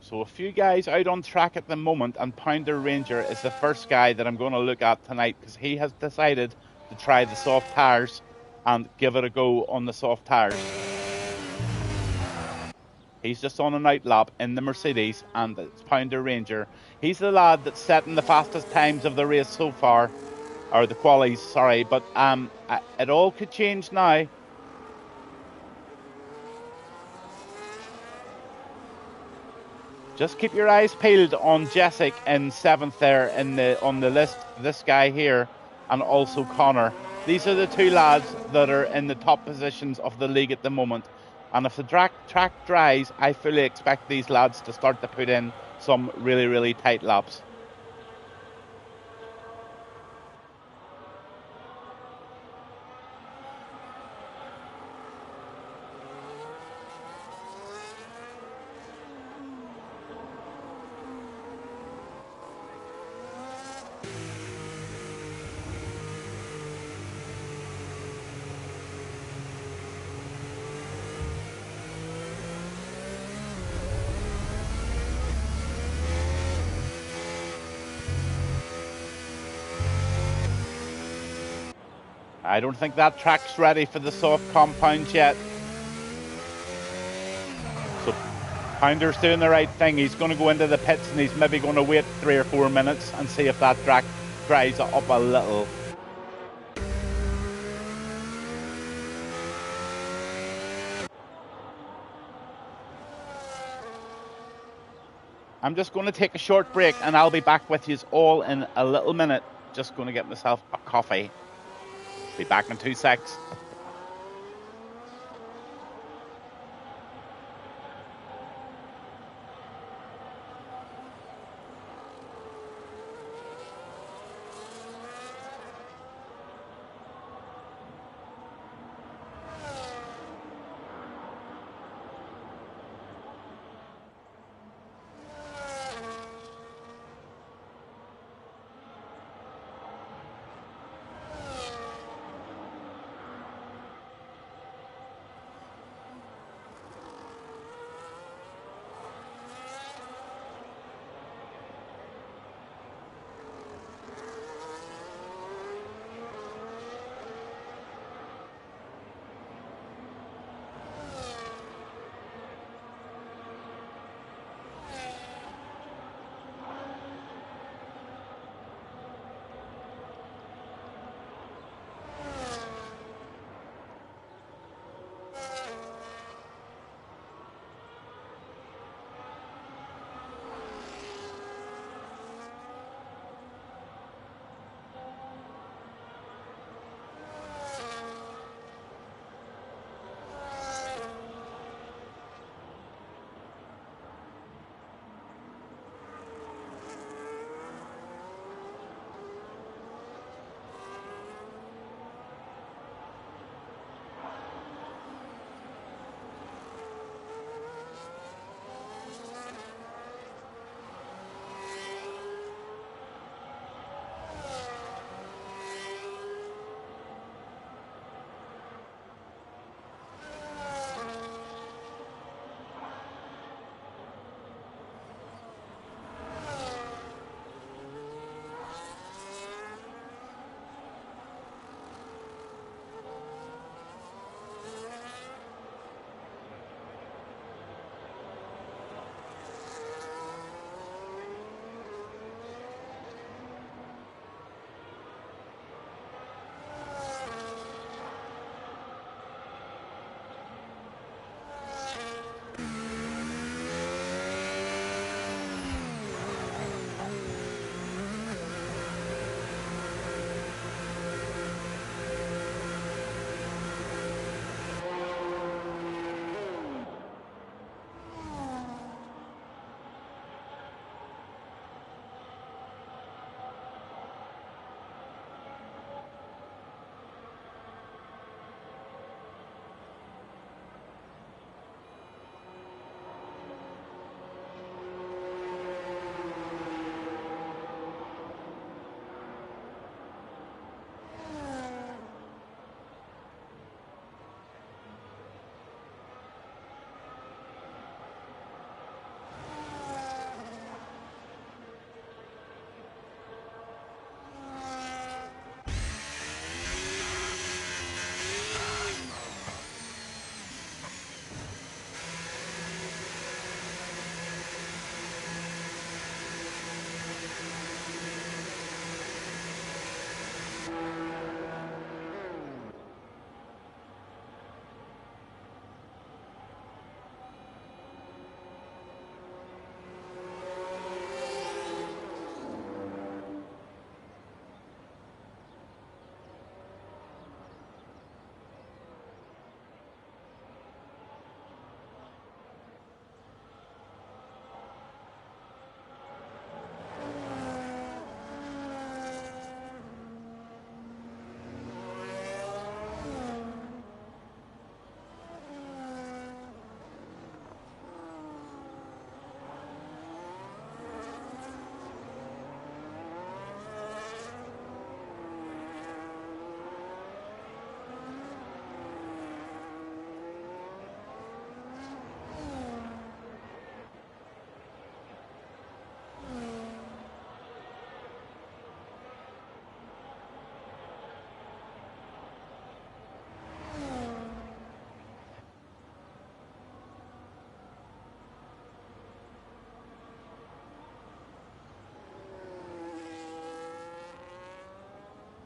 So a few guys out on track at the moment, and Pounder Ranger is the first guy that I'm going to look at tonight because he has decided to try the soft tires and give it a go on the soft tires. He's just on a night lap in the Mercedes, and it's Pounder Ranger. He's the lad that's setting the fastest times of the race so far, or the qualies, sorry, but it all could change now. Just keep your eyes peeled on Jessic in 7th there on the list. This guy here, and also Connor. These are the two lads that are in the top positions of the league at the moment. And if the track dries, I fully expect these lads to start to put in some really, really tight laps. I don't think that track's ready for the soft compound yet. So Pounder's doing the right thing. He's going to go into the pits and he's maybe going to wait 3 or 4 minutes and see if that track dries up a little. I'm just going to take a short break and I'll be back with you all in a little minute. Just going to get myself a coffee. Be back in 2 secs.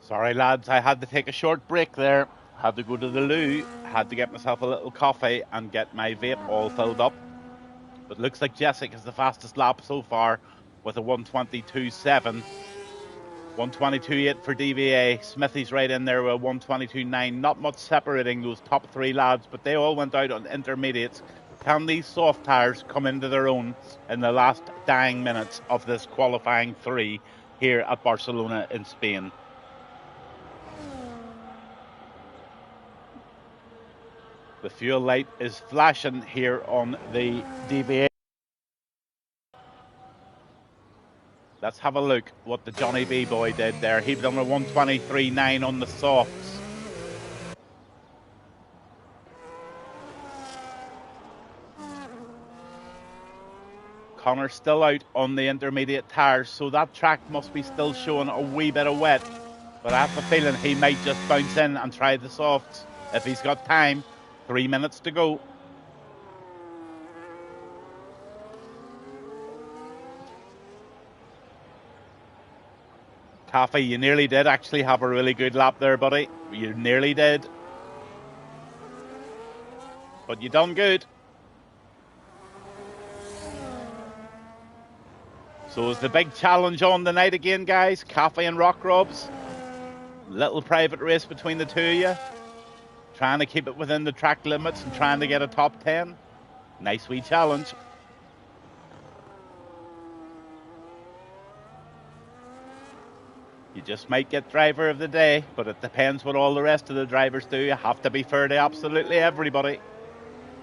Sorry, lads, I had to take a short break there. Had to go to the loo, had to get myself a little coffee and get my vape all filled up. But looks like Jessic is the fastest lap so far with a 1:22.7. 1:22.8 for DVA. Smithy's right in there with 1:22.9. Not much separating those top three lads, but they all went out on intermediates. Can these soft tyres come into their own in the last dying minutes of this qualifying three here at Barcelona in Spain? The fuel light is flashing here on the DVA. Let's have a look what the Johnny B boy did there. He done a 1:23.9 on the softs. Connor's still out on the intermediate tyres, so that track must be still showing a wee bit of wet. But I have a feeling he might just bounce in and try the softs if he's got time. 3 minutes to go. Taffy, you nearly did actually have a really good lap there, buddy. You nearly did. But you done good. So is the big challenge on the night again, guys. Cafe and Rock Robs. Little private race between the two of you. Trying to keep it within the track limits and trying to get a top 10. Nice wee challenge. You just might get driver of the day, but it depends what all the rest of the drivers do. You have to be fair to absolutely everybody.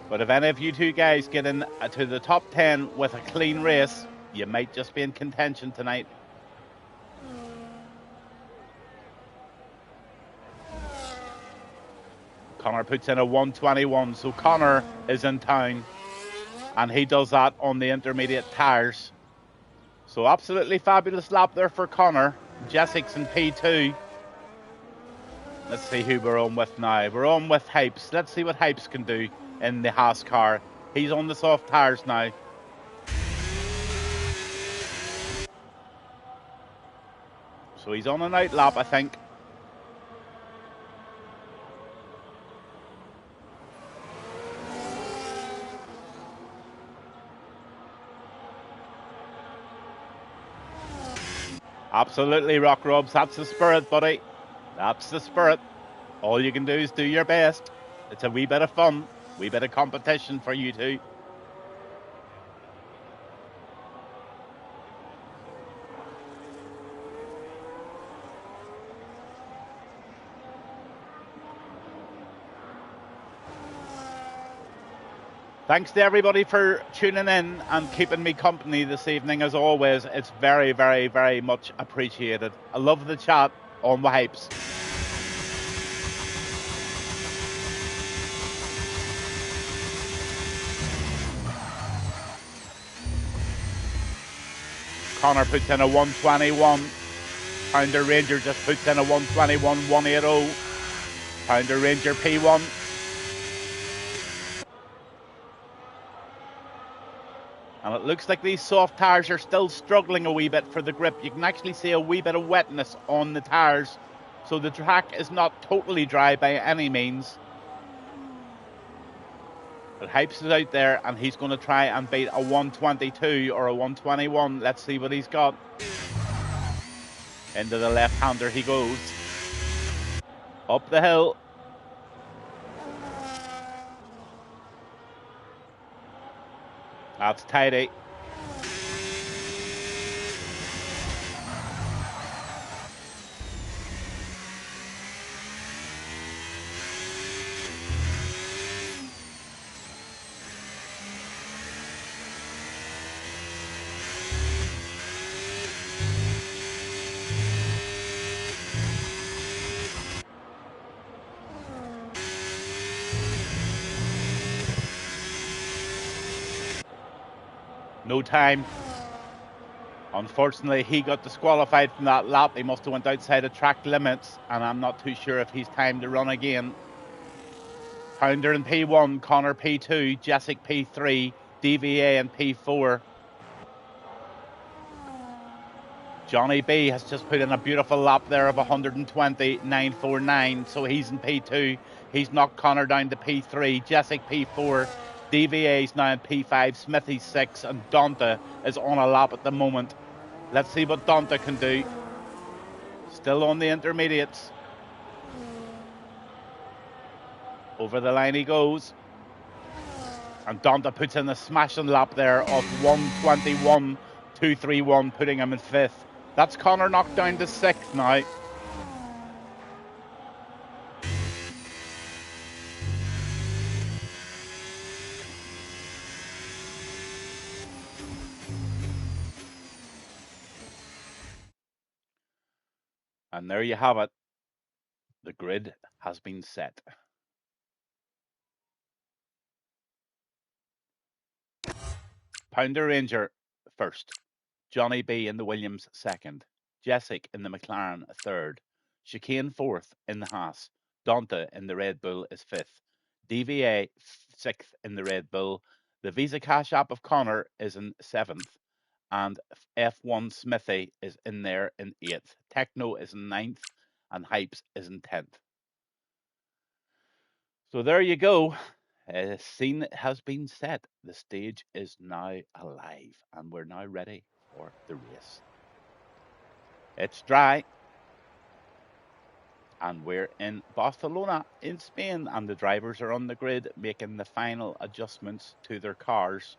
But if any of you two guys get in to the top 10 with a clean race, you might just be in contention tonight. Connor puts in a 1:21, so Connor is in town, and he does that on the intermediate tyres. So absolutely fabulous lap there for Connor. Jessic's in P2. Let's see who we're on with now. We're on with Hypes. Let's see what Hypes can do in the Haas car. He's on the soft tyres now. So he's on an out lap, I think. Absolutely, Rock Robs. That's the spirit, buddy. That's the spirit. All you can do is do your best. It's a wee bit of fun, wee bit of competition for you two. Thanks to everybody for tuning in and keeping me company this evening. As always, it's very, very, very much appreciated. I love the chat on the Hypes. Connor puts in a 1:21. Pounder Ranger just puts in a 1:21, 1:80. Pounder Ranger P1. And it looks like these soft tyres are still struggling a wee bit for the grip. You can actually see a wee bit of wetness on the tyres. So the track is not totally dry by any means. But Hypes is out there and he's going to try and beat a 1:22 or a 1:21. Let's see what he's got. Into the left-hander he goes. Up the hill. That's tidy. No time. Unfortunately, he got disqualified from that lap. He must have went outside of track limits, and I'm not too sure if he's timed to run again. Pounder in P1, Connor P2, Jessic P3, DVA in P4. Johnny B has just put in a beautiful lap there of 120.949, so he's in P2. He's knocked Connor down to P3, Jessic P4, DVA's now in P5, Smithy 6, and Donta is on a lap at the moment. Let's see what Donta can do. Still on the intermediates. Over the line he goes. And Donta puts in a smashing lap there of 121.231, putting him in 5th. That's Connor knocked down to 6th now. And there you have it. The grid has been set. Pounder Ranger first. Johnny B in the Williams second. Jessic in the McLaren third. Chicane fourth in the Haas. Donta in the Red Bull is 5th. DVA 6th in the Red Bull. The Visa Cash App of Connor is in 7th. And F1 Smithy is in there in 8th. Techno is in 9th. And Hypes is in 10th. So there you go. The scene has been set. The stage is now alive, and we're now ready for the race. It's dry, and we're in Barcelona in Spain, and the drivers are on the grid making the final adjustments to their cars.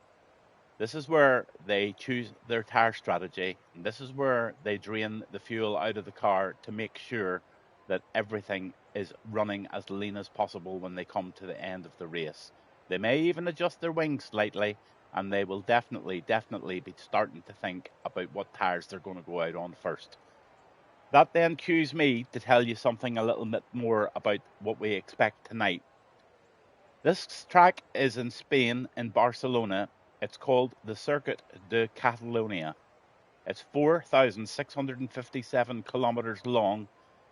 This is where they choose their tire strategy, and this is where they drain the fuel out of the car to make sure that everything is running as lean as possible when they come to the end of the race. They may even adjust their wings slightly, and they will definitely be starting to think about what tires they're going to go out on first. That then cues me to tell you something a little bit more about what we expect tonight. This track is in Spain, in Barcelona. It's called the Circuit de Catalunya. It's 4,657 kilometers long.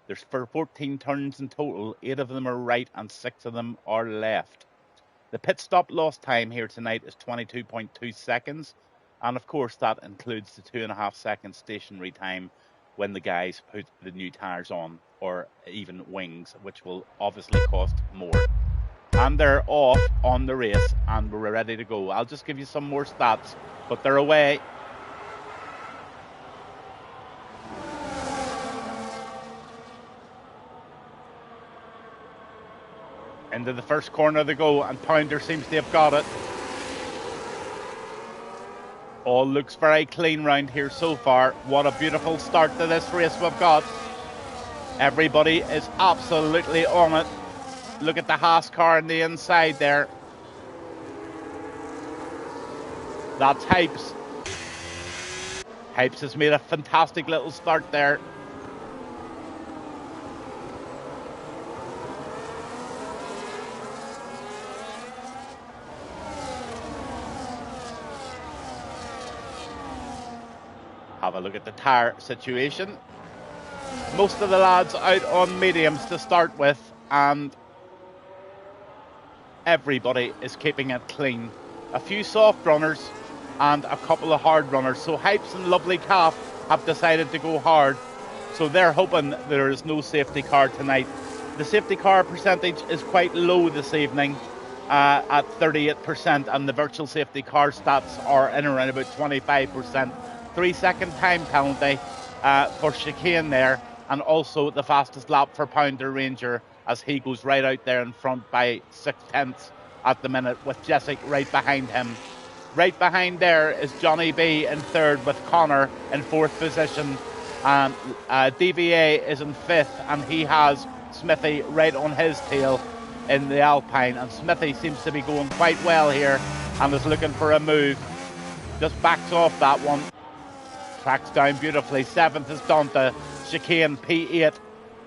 There's 14 turns in total. 8 of them are right and 6 of them are left. The pit stop lost time here tonight is 22.2 seconds. And of course, that includes the 2.5 second stationary time when the guys put the new tyres on, or even wings, which will obviously cost more. And they're off on the race, and we're ready to go. I'll just give you some more stats, but they're away. Into the first corner they go, and Pounder seems to have got it. All looks very clean round here so far. What a beautiful start to this race we've got. Everybody is absolutely on it. Look at the Haas car on the inside there. That's Hypes. Hypes has made a fantastic little start there. Have a look at the tyre situation. Most of the lads out on mediums to start with, and everybody is keeping it clean. A few soft runners and a couple of hard runners. So Hypes and Lovely Calf have decided to go hard. So they're hoping there is no safety car tonight. The safety car percentage is quite low this evening at 38%, and the virtual safety car stats are in around about 25%. 3-second time penalty for chicane there, and also the fastest lap for Pounder Ranger as he goes right out there in front by 6/10 at the minute, with Jessic right behind him. Right behind there is Johnny B in 3rd with Connor in 4th position. DVA is in 5th, and he has Smithy right on his tail in the Alpine, and Smithy seems to be going quite well here and is looking for a move. Just backs off that one. Tracks down beautifully. 7th is Donta. Chicane P8.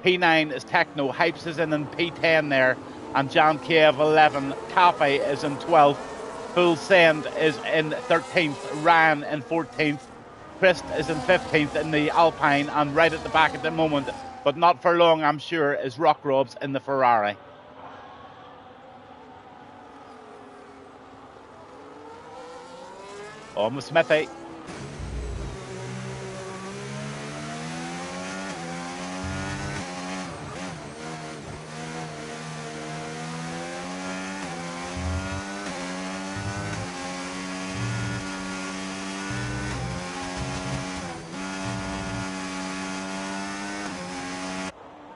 P9 is Techno. Hypes is in P10 there. And Jan Kiev 11. Cafe is in 12th. Full Send is in 13th. Ryan in 14th. Christ is in 15th in the Alpine. And right at the back at the moment, but not for long, I'm sure, is Rock Robs in the Ferrari. On with Smithy.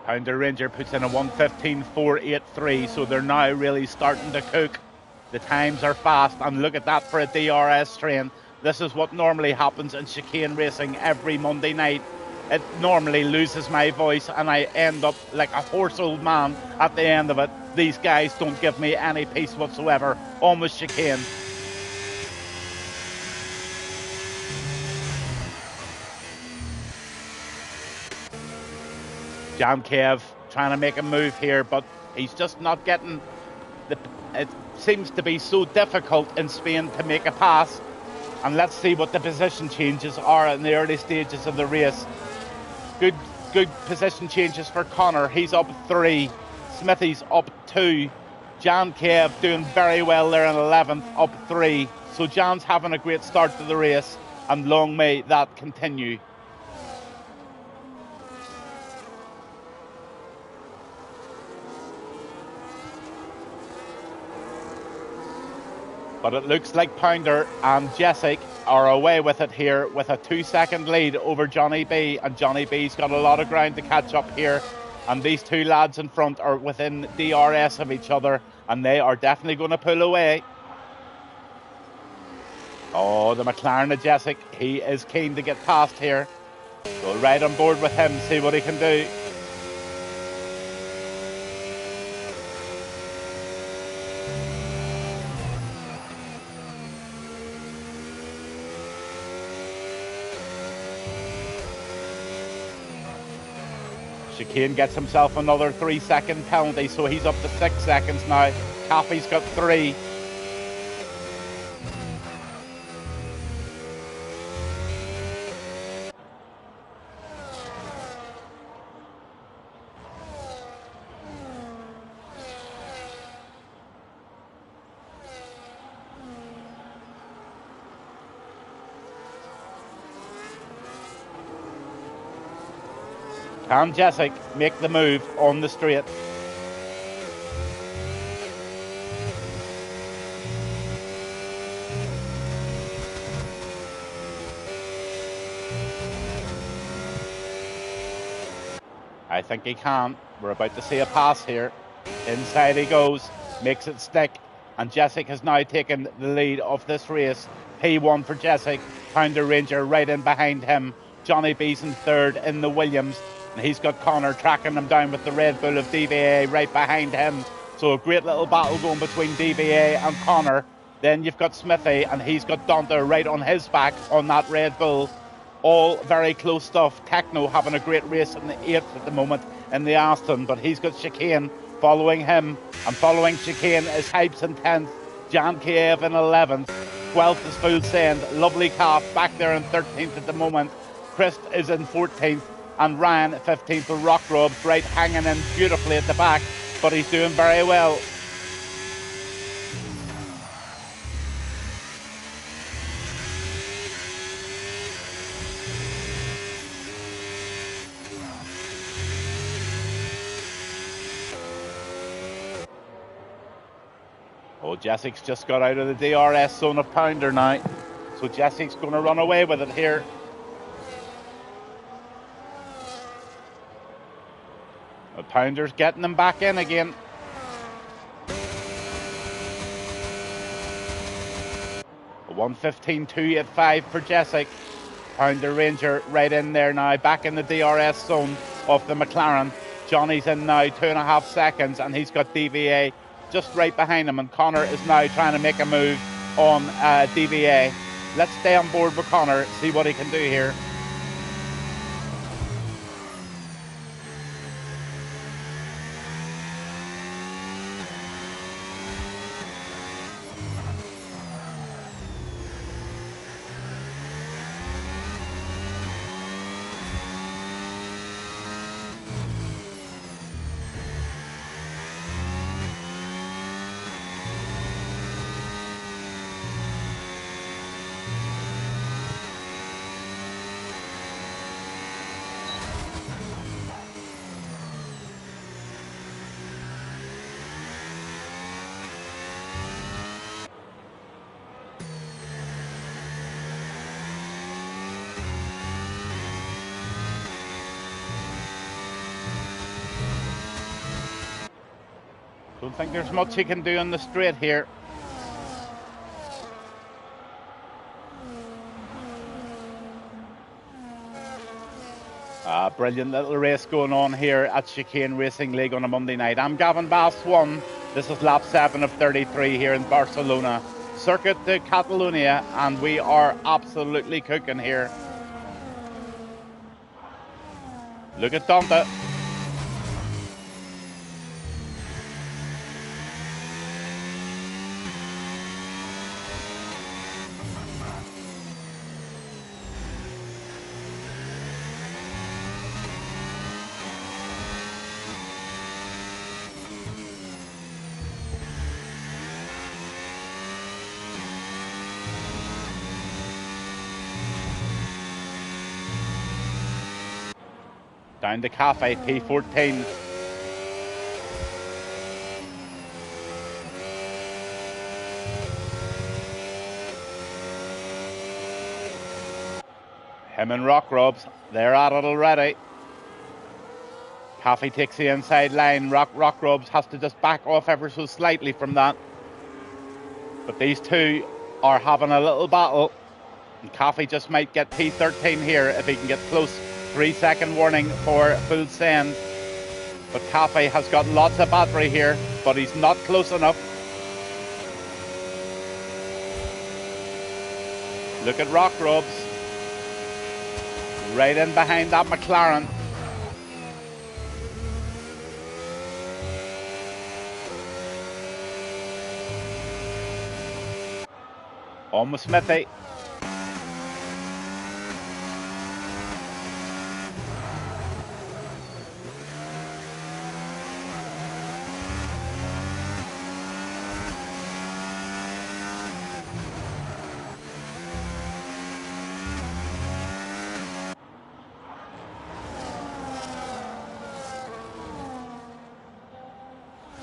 Pounder Ranger puts in a 1:15.483, so they're now really starting to cook. The times are fast, and look at that for a DRS train. This is what normally happens in chicane racing every Monday night. It normally loses my voice, and I end up like a hoarse old man at the end of it. These guys don't give me any peace whatsoever. Almost chicane. Jan Kev trying to make a move here, but he's just not getting the. It seems to be so difficult in Spain to make a pass. And let's see what the position changes are in the early stages of the race. Good position changes for Connor. He's up 3. Smithy's up 2. Jan Kev doing very well there in 11th, up 3. So Jan's having a great start to the race, and long may that continue. But it looks like Pounder and Jessic are away with it here with a 2-second lead over Johnny B. And Johnny B's got a lot of ground to catch up here. And these two lads in front are within DRS of each other, and they are definitely going to pull away. Oh, the McLaren of Jessic, he is keen to get past here. Go right on board with him, see what he can do. Chicane gets himself another 3-second penalty, so he's up to 6 seconds now. Caffey's got 3. Can Jessic make the move on the straight? I think he can. We're about to see a pass here. Inside he goes, makes it stick, and Jessic has now taken the lead of this race. P1 for Jessic, Pounder Ranger right in behind him. Johnny B's in 3rd in the Williams. And he's got Connor tracking him down with the Red Bull of DVA right behind him. So a great little battle going between DVA and Connor. Then you've got Smithy, and he's got Dante right on his back on that Red Bull. All very close stuff. Techno having a great race in the 8th at the moment in the Aston, but he's got Chicane following him. And following Chicane is Hypes in 10th. Jan Kiev in 11th. 12th is Full Send. Lovely Calf back there in 13th at the moment. Christ is in 14th. And Ryan 15th with Rock Robs right hanging in beautifully at the back, but he's doing very well. Oh, Jessic's just got out of the DRS zone of Pounder now, so Jessic's going to run away with it here. Pounder's getting them back in again. A 1:15.285 for Jessic. Pounder Ranger right in there now, back in the DRS zone of the McLaren. Johnny's in now, 2.5 seconds, and he's got DVA just right behind him, and Connor is now trying to make a move on DVA. Let's stay on board with Connor, see what he can do here. Don't think there's much he can do on the straight here. Brilliant little race going on here at Chicane Racing League on a Monday night. I'm Gavin Bass 1. This is lap 7 of 33 here in Barcelona. Circuit de Catalunya, and we are absolutely cooking here. Look at Dante. Down to Cafe, P14. Him and Rock Robs, they're at it already. Cafe takes the inside line. Rock Robs has to just back off ever so slightly from that. But these two are having a little battle. And Cafe just might get P13 here if he can get close. 3-second warning for full send. But Cafe has got lots of battery here, but he's not close enough. Look at Rock Robs. Right in behind that McLaren. On with Smithy.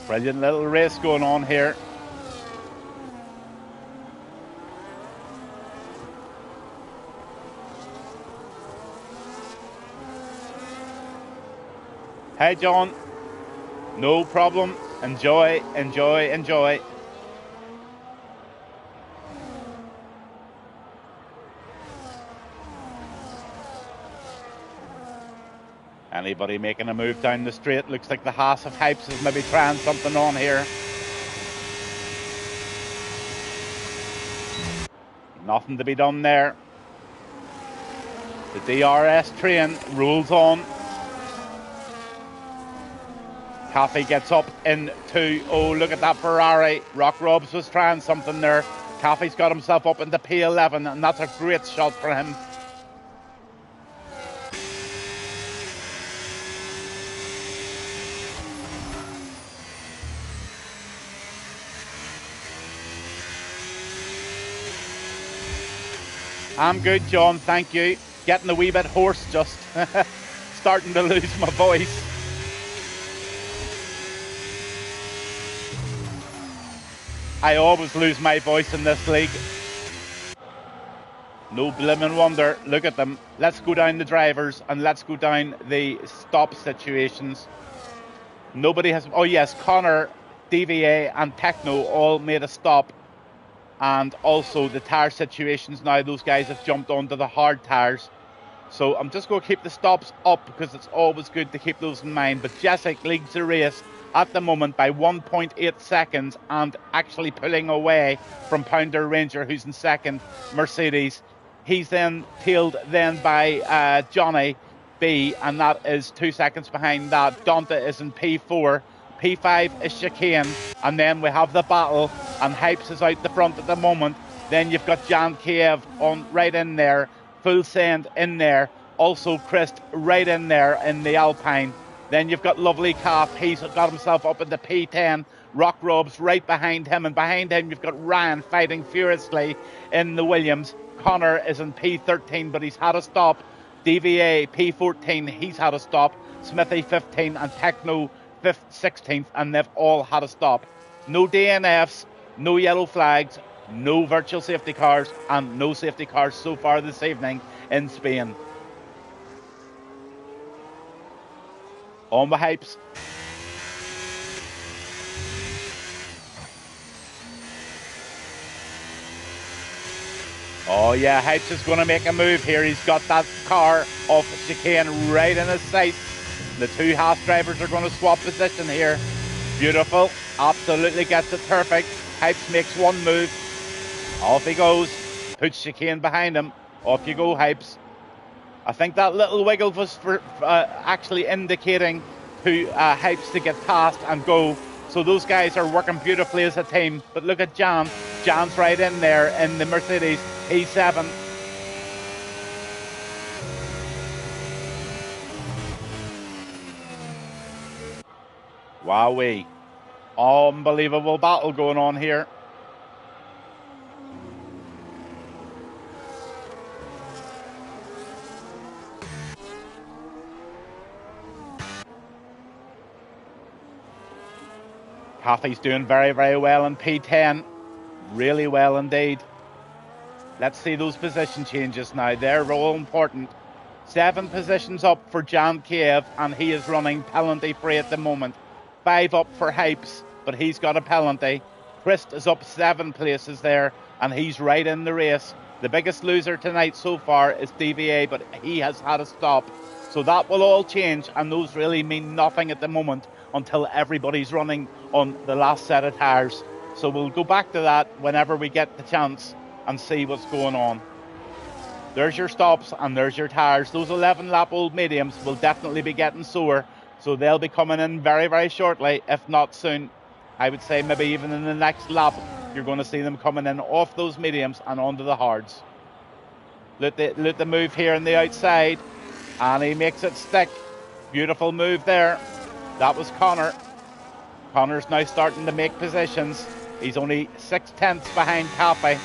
Brilliant little race going on here. Hey John, no problem. Enjoy, enjoy, enjoy. Anybody making a move down the straight? Looks like the Haas of Hypes is maybe trying something on here. Nothing to be done there. The DRS train rolls on. Cafe gets up into, oh, look at that Ferrari. Rock Robs was trying something there. Cafe's got himself up into P11, and that's a great shot for him. I'm good, John, thank you. Getting a wee bit hoarse, just starting to lose my voice. I always lose my voice in this league. No blimmin' wonder. Look at them. Let's go down the drivers and let's go down the stop situations. Nobody has... Oh yes, Connor, DVA and Techno all made a stop. And also the tyre situations now, those guys have jumped onto the hard tyres. So I'm just going to keep the stops up because it's always good to keep those in mind. But Jessic leads the race at the moment by 1.8 seconds and actually pulling away from Pounder Ranger, who's in second, Mercedes. He's then tailed then by Johnny B, and that is 2 seconds behind that. Dante is in P4. P5 is Chicane, and then we have the battle, and Hypes is out the front at the moment. Then you've got Jan Kiev on right in there, Full Send in there, also Chris right in there in the Alpine. Then you've got Lovely Calf, he's got himself up in the P10, Rock Robs right behind him, and behind him you've got Ryan fighting furiously in the Williams. Connor is in P13, but he's had a stop. DVA P14, he's had a stop. Smithy 15 and Techno 16th, and they've all had a stop. No DNFs, no yellow flags, no virtual safety cars, and no safety cars so far this evening in Spain. On the Hypes. Oh yeah, Hypes is going to make a move here. He's got that car off chicane right in his sight. The two Haas drivers are going to swap position here. Beautiful, absolutely gets it perfect. Hypes makes one move. Off he goes, puts chicane behind him. Off you go, Hypes. I think that little wiggle was for actually indicating to Hypes to get past and go. So those guys are working beautifully as a team. But look at Jan. Jan's right in there in the Mercedes P7. Wowee. Unbelievable battle going on here. Cathy's doing very, very well in P10. Really well indeed. Let's see those position changes now. They're all important. 7 positions up for Jan Cave, and he is running penalty free at the moment. 5 up for Hypes, but he's got a penalty. Christ is up 7 places there, and he's right in the race. The biggest loser tonight so far is DVA, but he has had a stop. So that will all change, and those really mean nothing at the moment until everybody's running on the last set of tyres. So we'll go back to that whenever we get the chance and see what's going on. There's your stops and there's your tyres. Those 11-lap old mediums will definitely be getting sore, so they'll be coming in very, very shortly, if not soon. I would say maybe even in the next lap, you're going to see them coming in off those mediums and onto the hards. Let the move here on the outside, and he makes it stick. Beautiful move there. That was Connor. Connor's now starting to make positions. He's only 6/10 behind Cafe.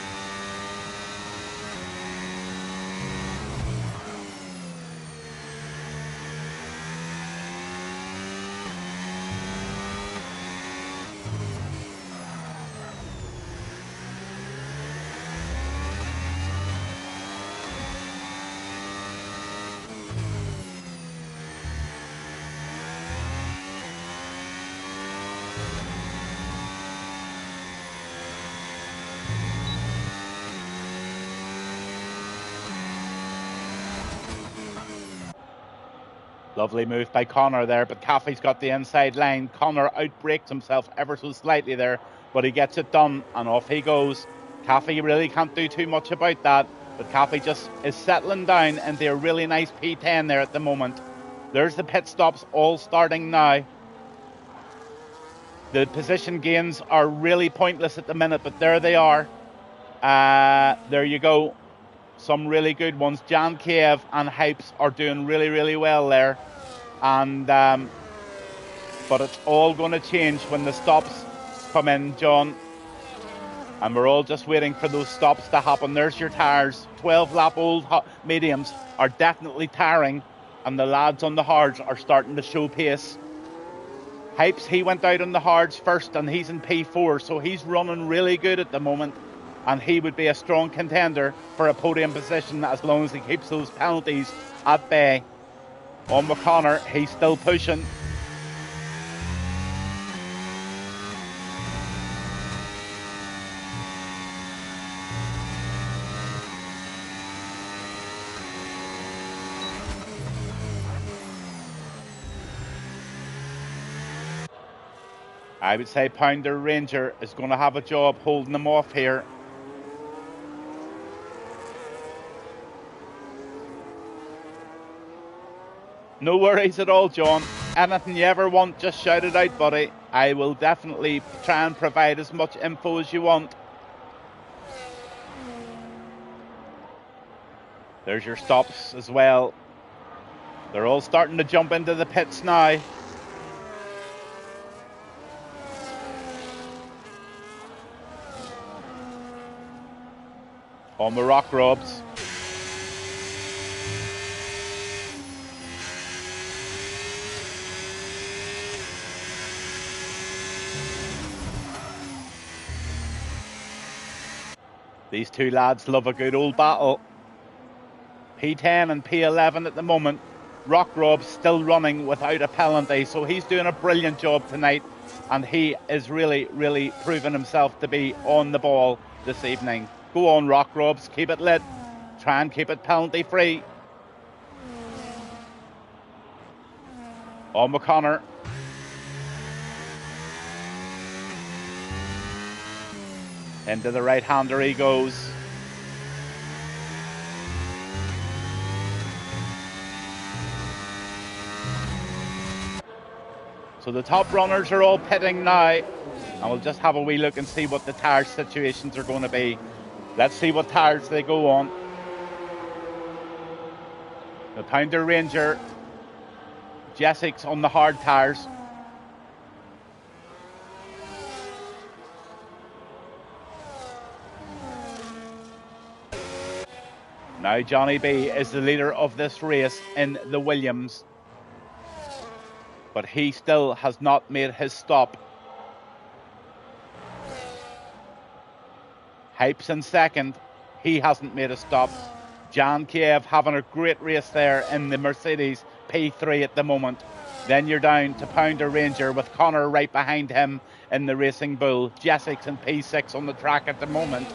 Lovely move by Connor there, but Caffey's got the inside line. Connor outbreaks himself ever so slightly there, but he gets it done, and off he goes. Caffey really can't do too much about that, but Caffey just is settling down into a really nice P10 there at the moment. There's the pit stops all starting now. The position gains are really pointless at the minute, but there they are. There you go. Some really good ones. Jan Cave and Hypes are doing really, really well there. And but it's all going to change when the stops come in, John. And we're all just waiting for those stops to happen. There's your tyres. 12-lap old mediums are definitely tiring, and the lads on the hards are starting to show pace. Hypes, he went out on the hards first, and he's in P4, so he's running really good at the moment. And he would be a strong contender for a podium position as long as he keeps those penalties at bay. On McConnor, he's still pushing. I would say Pounder Ranger is going to have a job holding them off here. No worries at all, John. Anything you ever want, just shout it out, buddy. I will definitely try and provide as much info as you want. There's your stops as well. They're all starting to jump into the pits now. On the rock robs. These two lads love a good old battle. P10 and P11 at the moment. Rock Rob's still running without a penalty, so he's doing a brilliant job tonight, and he is really, really proving himself to be on the ball this evening. Go on, Rock Robs, keep it lit. Try and keep it penalty free. On McConnor. Into the right-hander he goes. So the top runners are all pitting now. And we'll just have a wee look and see what the tyre situations are going to be. Let's see what tyres they go on. The Pounder Ranger, Jessek's on the hard tyres. Now Johnny B is the leader of this race in the Williams, but he still has not made his stop. Hype's in second. He hasn't made a stop. Jan Kiev having a great race there in the Mercedes P3 at the moment. Then you're down to Pounder Ranger with Connor right behind him in the Racing Bull. Jessek's in P6 on the track at the moment.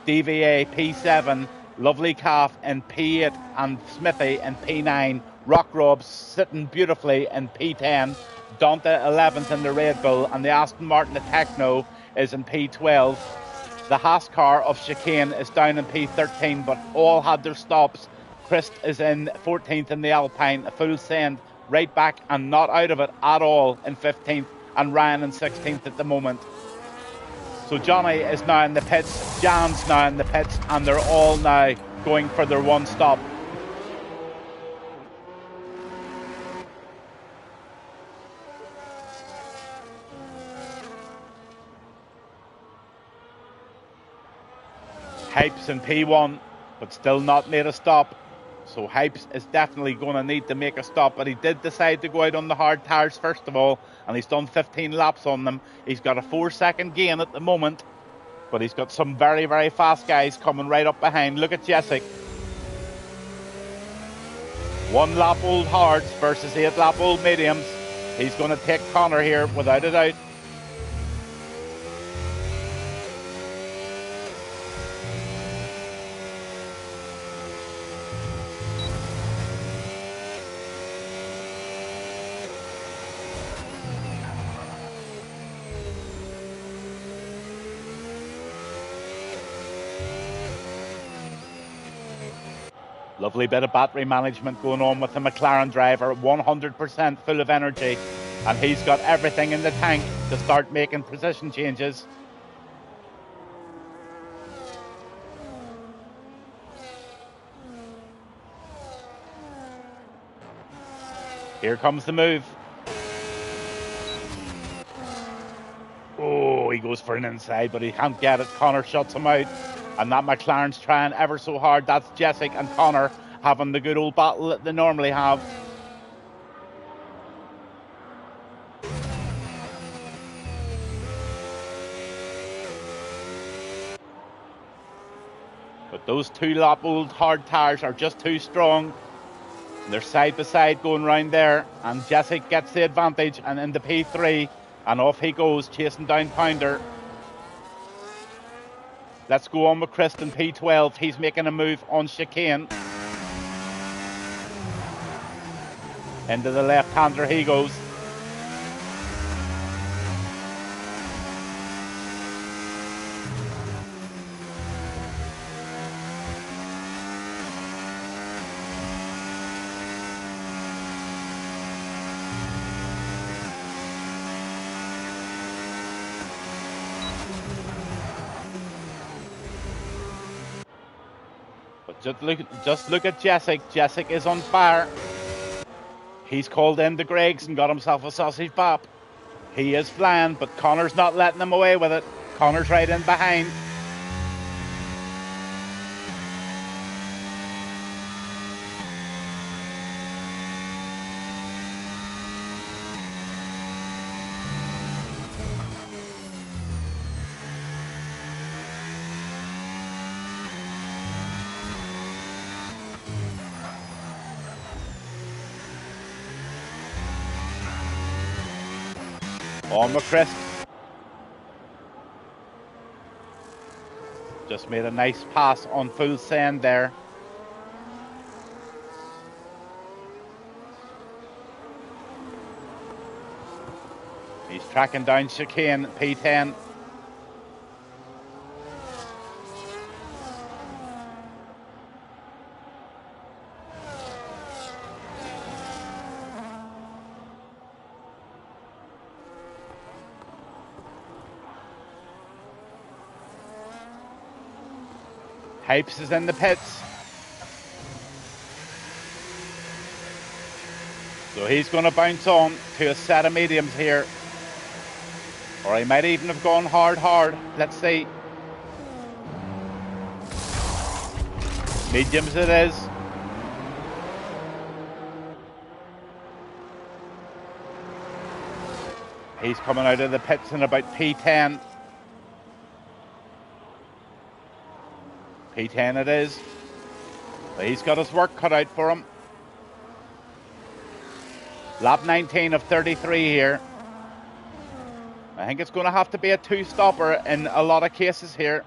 DVA P7, Lovely Calf in P8 and Smithy in P9. Rock Robs sitting beautifully in P10. Dante 11th in the Red Bull, and the Aston Martin, the Techno, is in P12. The Haas car of Chicane is down in P13, but all had their stops. Christ is in 14th in the Alpine, a full send right back and not out of it at all in 15th, and Ryan in 16th at the moment. So Johnny is now in the pits, Jan's now in the pits, and they're all now going for their one stop. Hypes in P1, but still not made a stop. So Hypes is definitely going to need to make a stop, but he did decide to go out on the hard tyres first of all, and he's done 15 laps on them. He's got a 4-second gain at the moment, but he's got some very, very fast guys coming right up behind. Look at Jessek. 1 lap old hards versus 8 lap old mediums. He's going to take Connor here without a doubt. Lovely bit of battery management going on with the McLaren driver, 100% full of energy, and he's got everything in the tank to start making position changes. Here comes the move. Oh, he goes for an inside, but he can't get it. Connor shuts him out. And that McLaren's trying ever so hard. That's Jessek and Connor having the good old battle that they normally have. But those 2 lap old hard tyres are just too strong. They're side by side going round there, and Jessek gets the advantage and into P3, and off he goes chasing down Pounder. Let's go on with Chris in P12. He's making a move on Chicane. Into the left-hander he goes. Just look at Jessek. Jessek is on fire. He's called into Greg's and got himself a sausage bop. He is flying, but Connor's not letting him away with it. Connor's right in behind. On with Chris. Just made a nice pass on full send there. He's tracking down Chicane, P10. Hypes is in the pits. So he's going to bounce on to a set of mediums here. Or he might even have gone hard. Let's see. Mediums it is. He's coming out of the pits in about P10. P10 it is. But he's got his work cut out for him. Lap 19 of 33 here. I think it's going to have to be a two-stopper in a lot of cases here.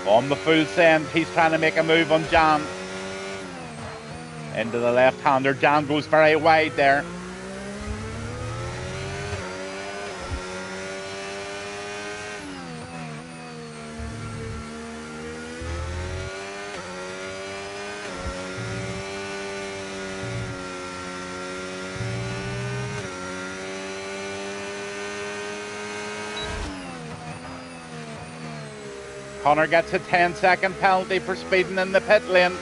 On the full send, he's trying to make a move on Jan. Into the left-hander. Jan goes very wide there. Connor gets a 10-second penalty for speeding in the pit lane.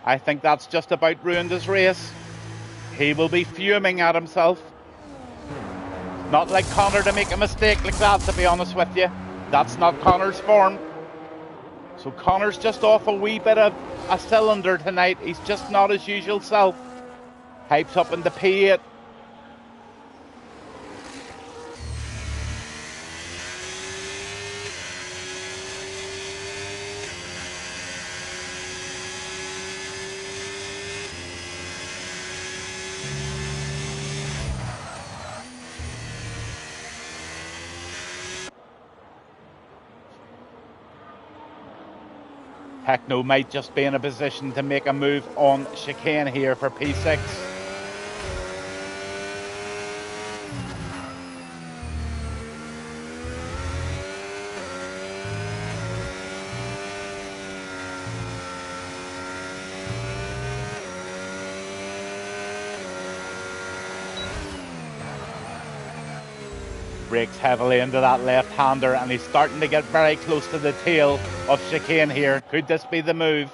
I think that's just about ruined his race. He will be fuming at himself. Not like Connor to make a mistake like that, to be honest with you. That's not Connor's form. So Connor's just off a wee bit of a cylinder tonight. He's just not his usual self. Hypes up in the P8. Techno might just be in a position to make a move on Chicane here for P6. Brakes heavily into that left-hander, and he's starting to get very close to the tail of Chicane here. Could this be the move?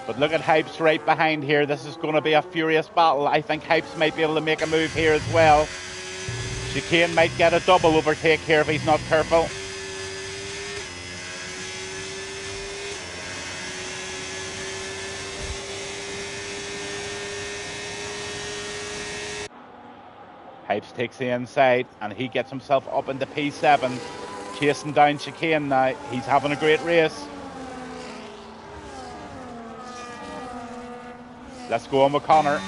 But look at Hypes right behind here. This is going to be a furious battle. I think Hypes might be able to make a move here as well. Chicane might get a double overtake here if he's not careful. Hypes takes the inside, and he gets himself up into P7, chasing down Chicane now. He's having a great race. Let's go on with Connor.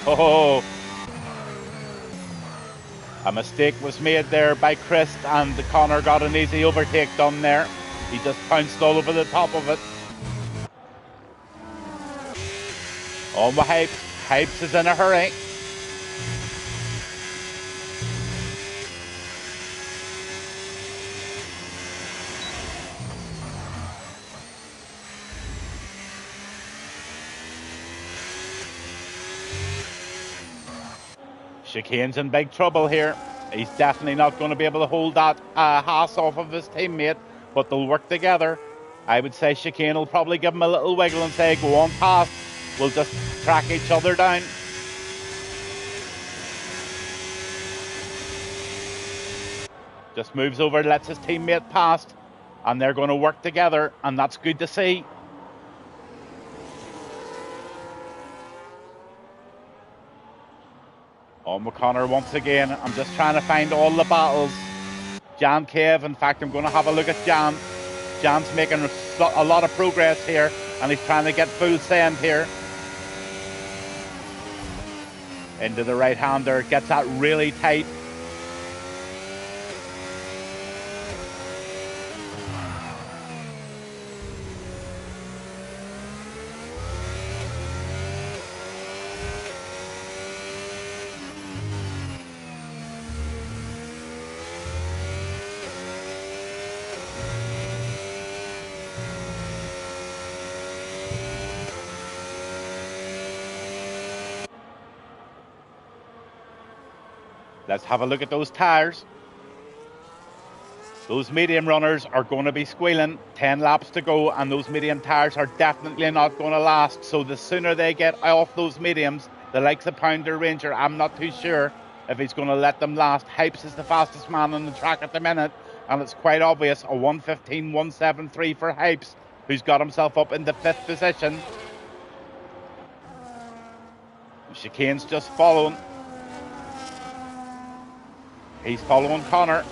Oh, a mistake was made there by Chris, and Connor got an easy overtake done there. He just pounced all over the top of it. On with Hypes. Hypes is in a hurry. Chicane's in big trouble here. He's definitely not going to be able to hold that Haas off of his teammate, but they'll work together. I would say Chicane will probably give him a little wiggle and say, go on past. We'll just track each other down. Just moves over, lets his teammate past, and they're going to work together, and that's good to see. On O'Connor once again. I'm just trying to find all the battles. Jan Cave, in fact, I'm going to have a look at Jan. Jan's making a lot of progress here, and he's trying to get full send here. Into the right-hander, gets that really tight. Let's have a look at those tyres. Those medium runners are going to be squealing. 10 laps to go, and those medium tyres are definitely not going to last. So the sooner they get off those mediums, the likes of Pounder Ranger, I'm not too sure if he's going to let them last. Hypes is the fastest man on the track at the minute, and it's quite obvious. A 1:15.173 for Hypes, who's got himself up in the 5th position. Chicane's just following. He's following Connor.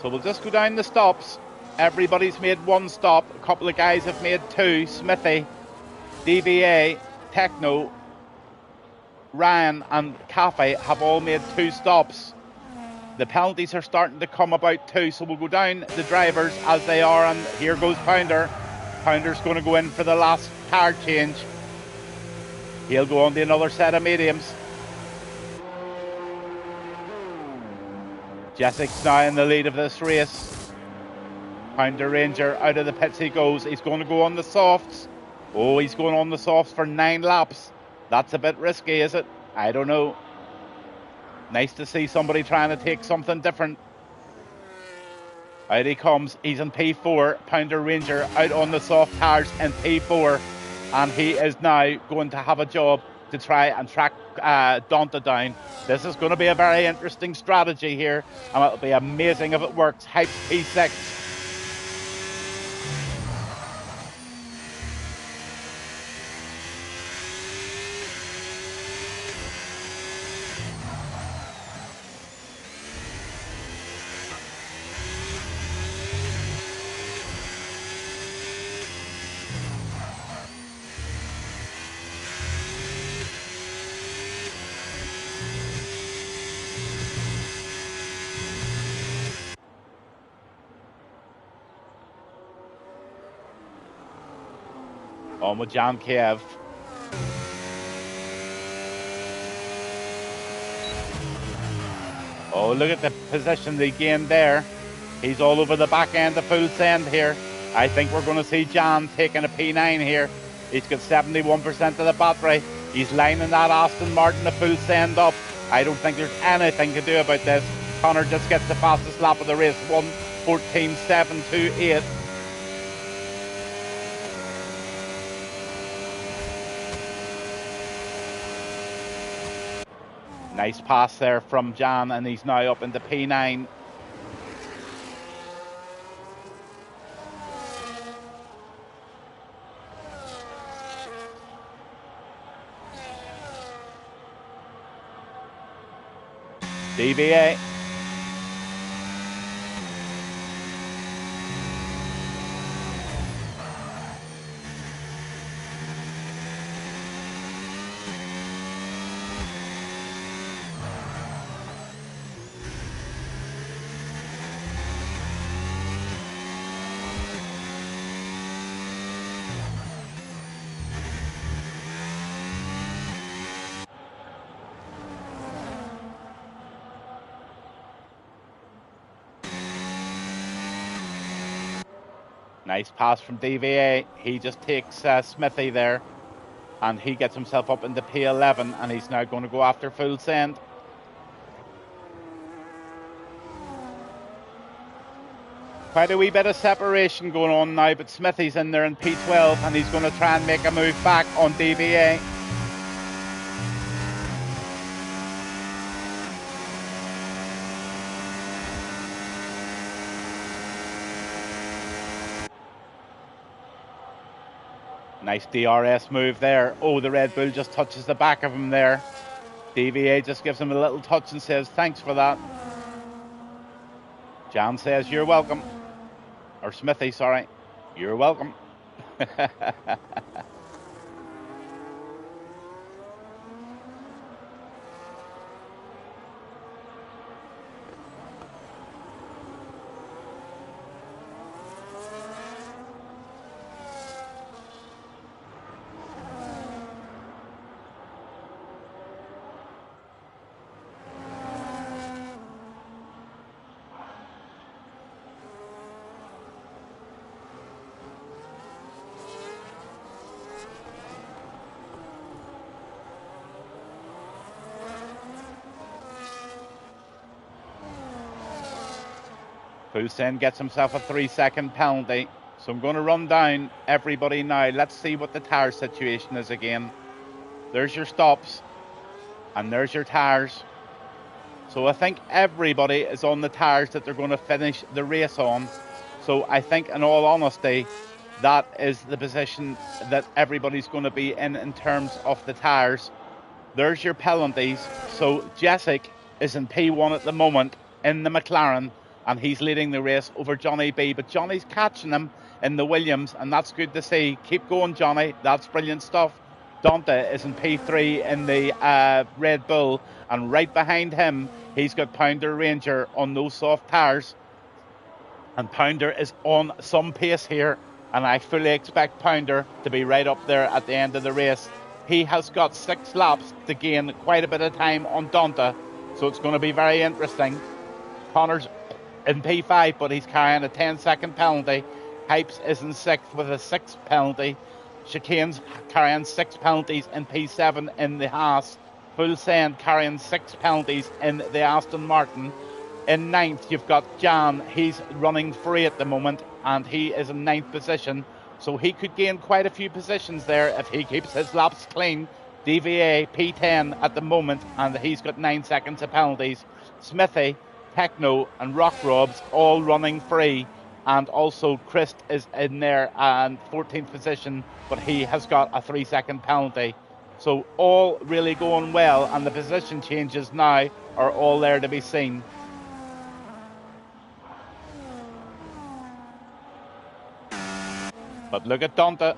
So we'll just go down the stops. Everybody's made one stop. A couple of guys have made two. Smithy, DVA, Techno, Ryan and Cafe have all made 2 stops. The penalties are starting to come about too, so we'll go down the drivers as they are, and here goes Pounder. Pounder's going to go in for the last tire change. He'll go on to another set of mediums. Jessek's now in the lead of this race. Pounder Ranger out of the pits he goes. He's going to go on the softs. Oh, he's going on the softs for 9 laps. That's a bit risky, is it? I don't know. Nice to see somebody trying to take something different. Out he comes. He's in P4. Pounder Ranger out on the soft tyres in P4. And he is now going to have a job to try and track Donta down. This is going to be a very interesting strategy here. And it'll be amazing if it works. Hype P6. On with Jan Kiev. Oh, look at the position they gained there. He's all over the back end of full send here. I think we're going to see Jan taking a P9 here. He's got 71% of the battery. He's lining that Aston Martin to full send up. I don't think there's anything to do about this. Connor just gets the fastest lap of the race, 1:14.728. Nice pass there from Jan, and he's now up into P9. DVA. Nice pass from DVA. He just takes Smithy there, and he gets himself up into P11, and he's now going to go after full send. Quite a wee bit of separation going on now, but Smithy's in there in P12, and he's going to try and make a move back on DVA. Nice DRS move there. Oh, the Red Bull just touches the back of him there. DVA just gives him a little touch and says, thanks for that. Jan says, you're welcome. Or Smithy, sorry. You're welcome. Fusen gets himself a 3-second penalty. So I'm going to run down everybody now. Let's see what the tyre situation is again. There's your stops. And there's your tyres. So I think everybody is on the tyres that they're going to finish the race on. So I think, in all honesty, that is the position that everybody's going to be in terms of the tyres. There's your penalties. So Jessic is in P1 at the moment in the McLaren, and he's leading the race over Johnny B. But Johnny's catching him in the Williams, and that's good to see. Keep going, Johnny. That's brilliant stuff. Dante is in P3 in the Red Bull, and right behind him, he's got Pounder Ranger on those soft tyres. And Pounder is on some pace here, and I fully expect Pounder to be right up there at the end of the race. He has got 6 laps to gain quite a bit of time on Dante, so it's going to be very interesting. Connor's in P5, but he's carrying a 10-second penalty. Hypes is in 6th with a 6th penalty. Chicane's carrying 6 penalties in P7 in the Haas. Full Send carrying 6 penalties in the Aston Martin. In 9th, you've got Jan. He's running free at the moment, and he is in 9th position. So he could gain quite a few positions there if he keeps his laps clean. DVA, P10 at the moment, and he's got 9 seconds of penalties. Smithy, Techno, and Rock Robs all running free. And also Christ is in there and 14th position, but he has got a 3-second penalty. So all really going well, and the position changes now are all there to be seen. But look at Dante.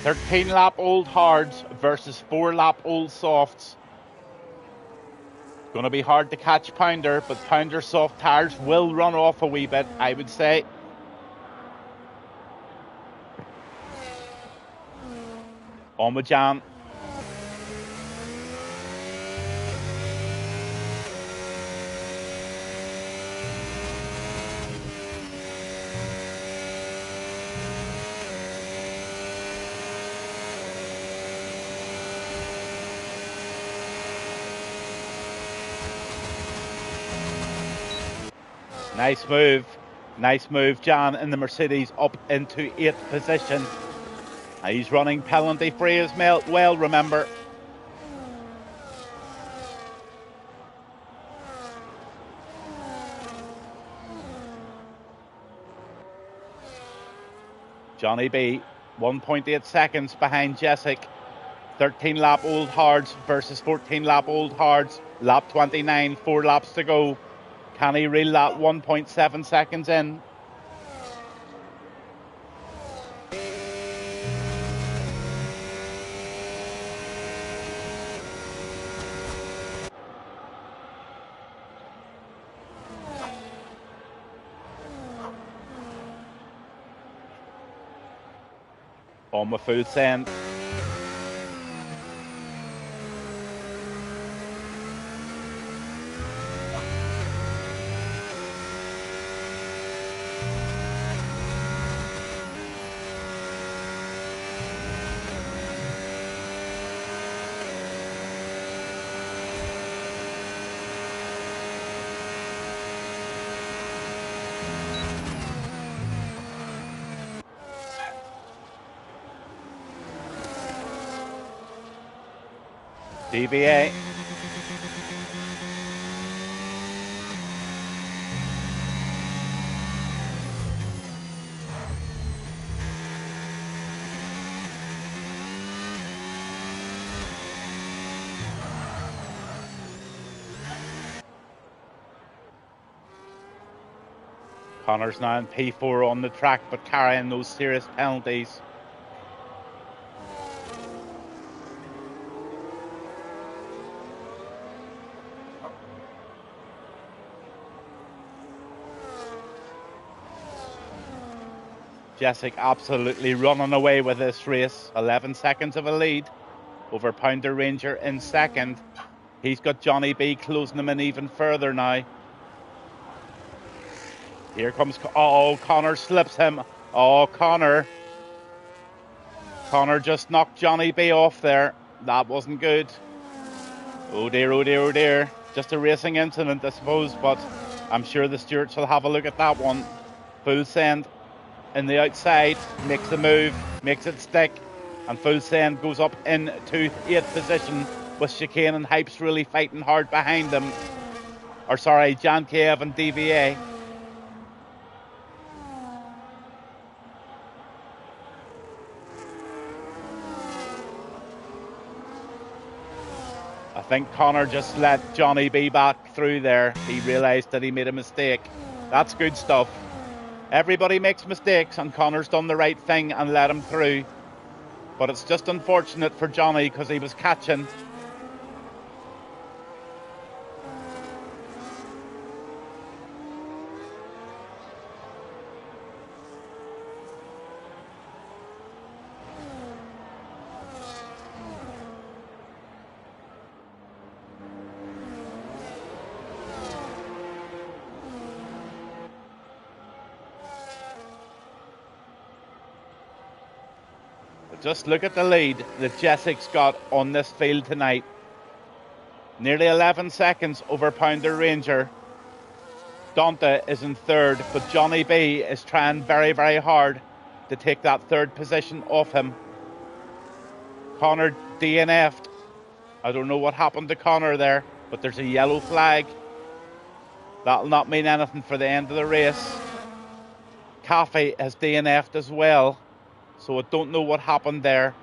Thirteen-lap old hards versus 4-lap old softs. Going to be hard to catch Pounder, but Pounder's soft tyres will run off a wee bit, I would say. On with Jan. Nice move, Jan in the Mercedes up into 8th position. He's running penalty free as well, remember. Johnny B, 1.8 seconds behind Jessic. 13-lap old hards versus 14-lap old hards. Lap 29, 4 laps to go. Can he reel that 1.7 seconds in? On with Full Send. DVA. Connor's now in P4 on the track, but carrying those serious penalties. Jessic absolutely running away with this race. 11 seconds of a lead over Pounder Ranger in second. He's got Johnny B closing him in even further now. Here comes... Oh, Connor slips him. Oh, Connor just knocked Johnny B off there. That wasn't good. Oh dear, oh dear, oh dear. Just a racing incident, I suppose, but I'm sure the stewards will have a look at that one. Full send in the outside, makes the move, makes it stick, and full send goes up into 8th position with Chicane and Hypes really fighting hard behind them. Or sorry, Jan Kev and DVA. I think Connor just let Johnny B back through there. He realised that he made a mistake. That's good stuff. Everybody makes mistakes, and Connor's done the right thing and let him through. But it's just unfortunate for Johnny because he was catching. Just look at the lead that Jessic's got on this field tonight. Nearly 11 seconds over Pounder Ranger. Dante is in third, but Johnny B is trying very, very hard to take that third position off him. Connor DNF'd. I don't know what happened to Connor there, but there's a yellow flag. That'll not mean anything for the end of the race. Caffey has DNF'd as well. So I don't know what happened there.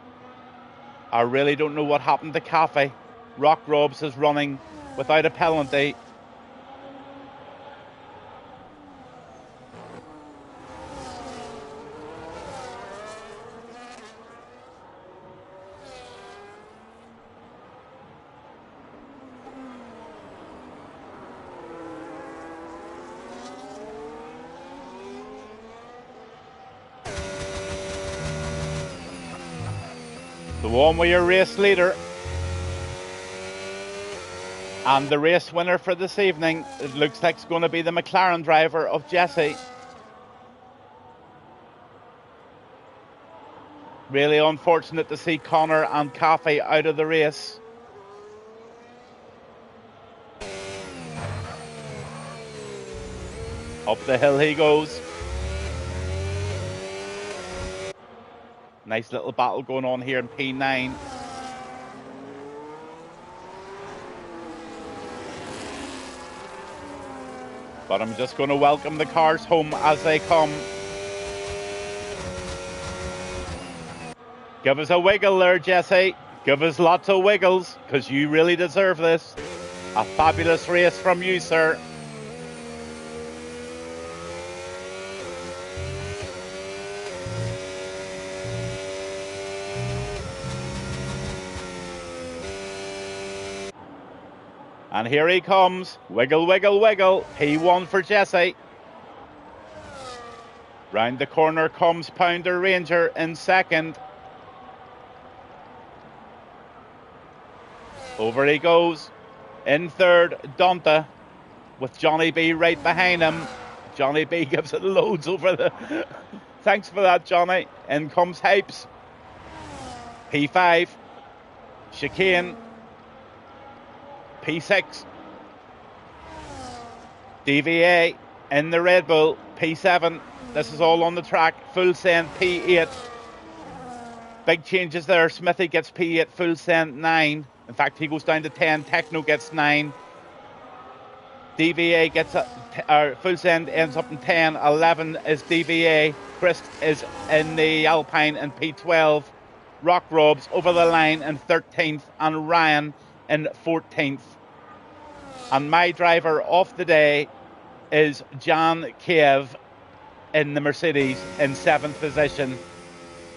I really don't know what happened to Caffey. Rock Robs is running without a penalty. The one with your race leader and the race winner for this evening, it looks like it's going to be the McLaren driver of Jesse. Really unfortunate to see Connor and Caffey out of the race. Up the hill he goes. Nice little battle going on here in P9. But I'm just going to welcome the cars home as they come. Give us a wiggle there, Jesse. Give us lots of wiggles, because you really deserve this. A fabulous race from you, sir. And here he comes. Wiggle, wiggle, wiggle. P1 for Jesse. Round the corner comes Pounder Ranger in second. Over he goes. In third, Dante, with Johnny B right behind him. Johnny B gives it loads over the... Thanks for that, Johnny. In comes Hypes. P5. Chicane. P6. DVA in the Red Bull. P7. This is all on the track. Full send P8. Big changes there. Smithy gets P8. Full send 9. In fact, he goes down to 10. Techno gets 9. DVA gets Full Send ends up in 10. 11 is DVA. Chris is in the Alpine in P12. Rock Robs over the line in 13th, and Ryan in 14th. And my driver of the day is John Kiev in the Mercedes in 7th position.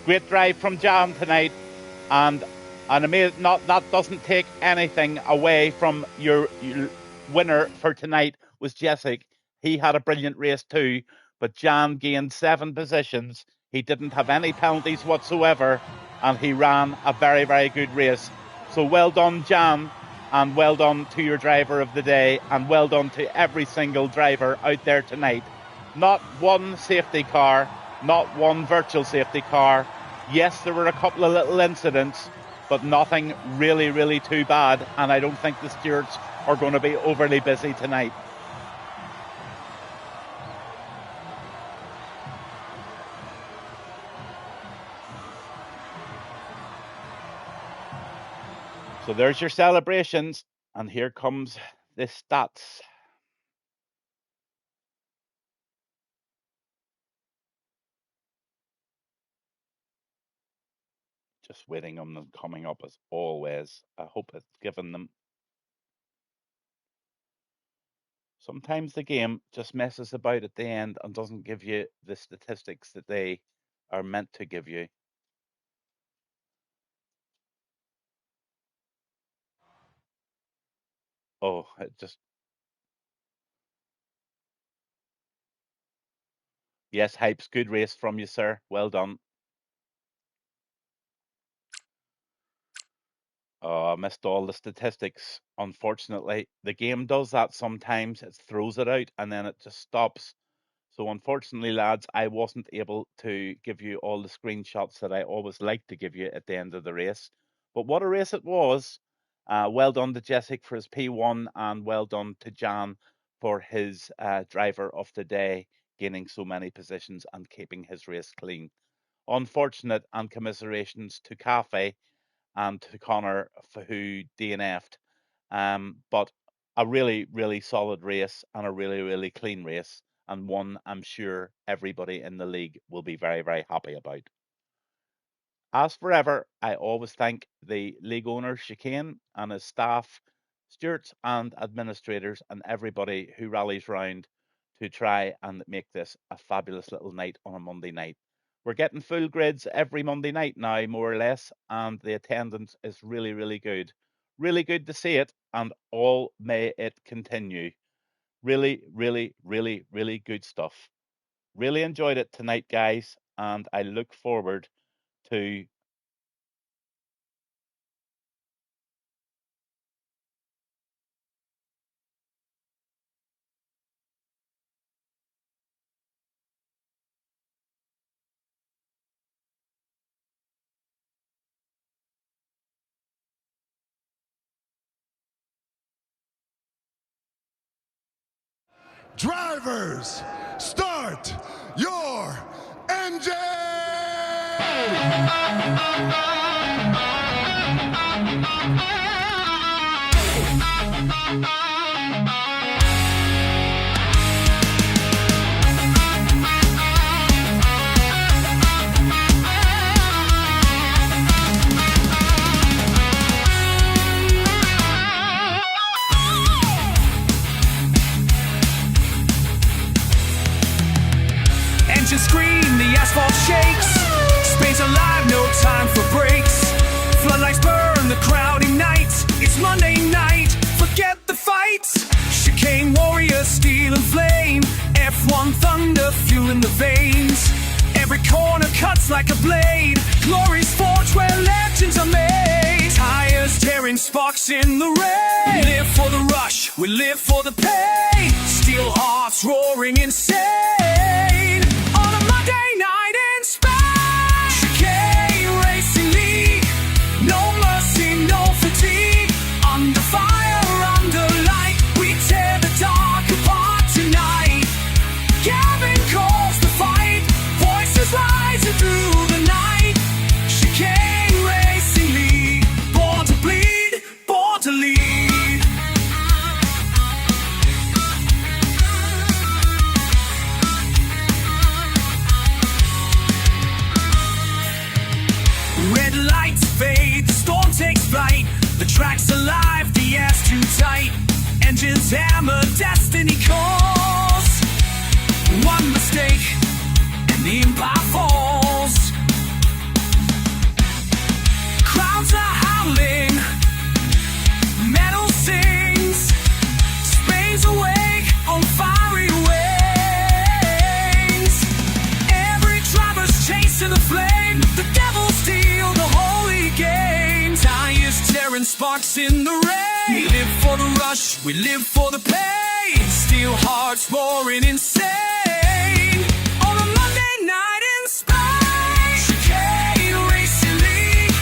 Great drive from John tonight, and that doesn't take anything away from your winner for tonight was Jessic. He had a brilliant race too, but John gained 7 positions. He didn't have any penalties whatsoever, and he ran a very, very good race. So well done, John, and well done to your driver of the day, and well done to every single driver out there tonight. Not one safety car, not one virtual safety car. Yes, there were a couple of little incidents, but nothing really, really too bad, and I don't think the stewards are going to be overly busy tonight. So there's your celebrations, and here comes the stats. Just waiting on them coming up as always. I hope it's given them. Sometimes the game just messes about at the end and doesn't give you the statistics that they are meant to give you. Oh, it just... Yes, Hypes, good race from you, sir. Well done. Oh, I missed all the statistics, unfortunately. The game does that sometimes. It throws it out and then it just stops. So unfortunately, lads, I wasn't able to give you all the screenshots that I always like to give you at the end of the race. But what a race it was. Well done to Jessic for his P1, and well done to Jan for his driver of the day, gaining so many positions and keeping his race clean. Unfortunate, and commiserations to Cafe and to Connor who DNF'd. But a really, really solid race and a really, really clean race, and one I'm sure everybody in the league will be very, very happy about. As forever, I always thank the league owner, Chicane, and his staff, stewards and administrators, and everybody who rallies round to try and make this a fabulous little night on a Monday night. We're getting full grids every Monday night now, more or less, and the attendance is really, really good. Really good to see it, and all may it continue. Really, really, really, really good stuff. Really enjoyed it tonight, guys, and I look forward to Drivers, start your engine! Engines scream, the asphalt shakes. Space alive, no time for breaks. Floodlights burn, the crowd ignites. It's Monday night, forget the fights. Chicane warriors, steel and flame. F1 thunder, fuel in the veins. Every corner cuts like a blade. Glory's forged where legends are made. Tires tearing sparks in the rain. We live for the rush, we live for the pain. Steel hearts roaring insane. On a Monday night in Spain. Chicane Racing League. No mercy, no fatigue. Under fire, under light. We tear the dark apart tonight. Gavin calls the fight. Voices rising through the night. Chicane Racing League. Born to bleed, Tracks alive, the air's too tight. Engines hammer, destiny calls. One mistake, and the empire falls. Crowds are howling, metal sings. Spain's awake on fiery wings. Every driver's chasing the flame. The devil steal the holy game. Tires tearing sparks in the rain. We live for the rush, we live for the pain. Steel hearts roaring insane. On a Monday night in Spain. Chicane racing league.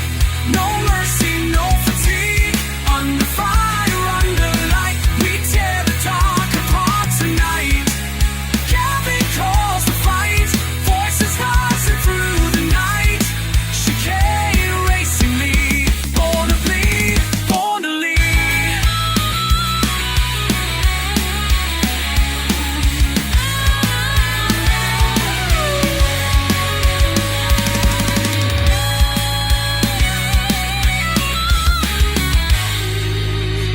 No mercy, no fatigue. Under fire, under light. We tear the dark apart tonight. Gavin calls the fight. Voices rising through the night. Chicane racing league. Born to bleed, born to lead.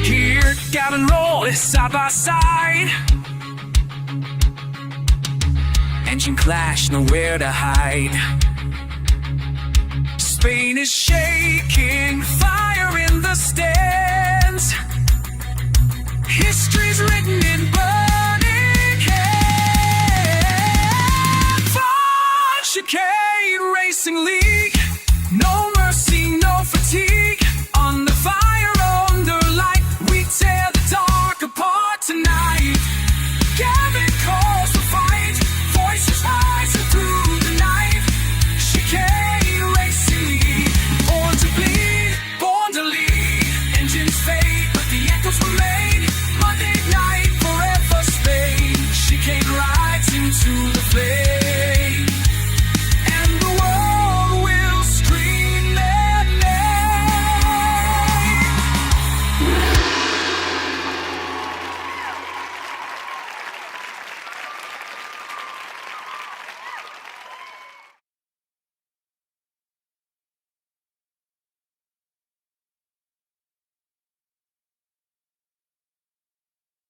Here, Gavin roll is side by side. Engine clash, nowhere to hide. Spain is shaking, fire in the stands. History's written in burning hands. Fun Chicane Racing League. No mercy, no fatigue. Under fire, under light. We tear the dark apart tonight. Gavin calls the fight. Voices rising through the night. Chicane Racing League. Born to bleed, born to lead. Engines fade, but the echoes remain.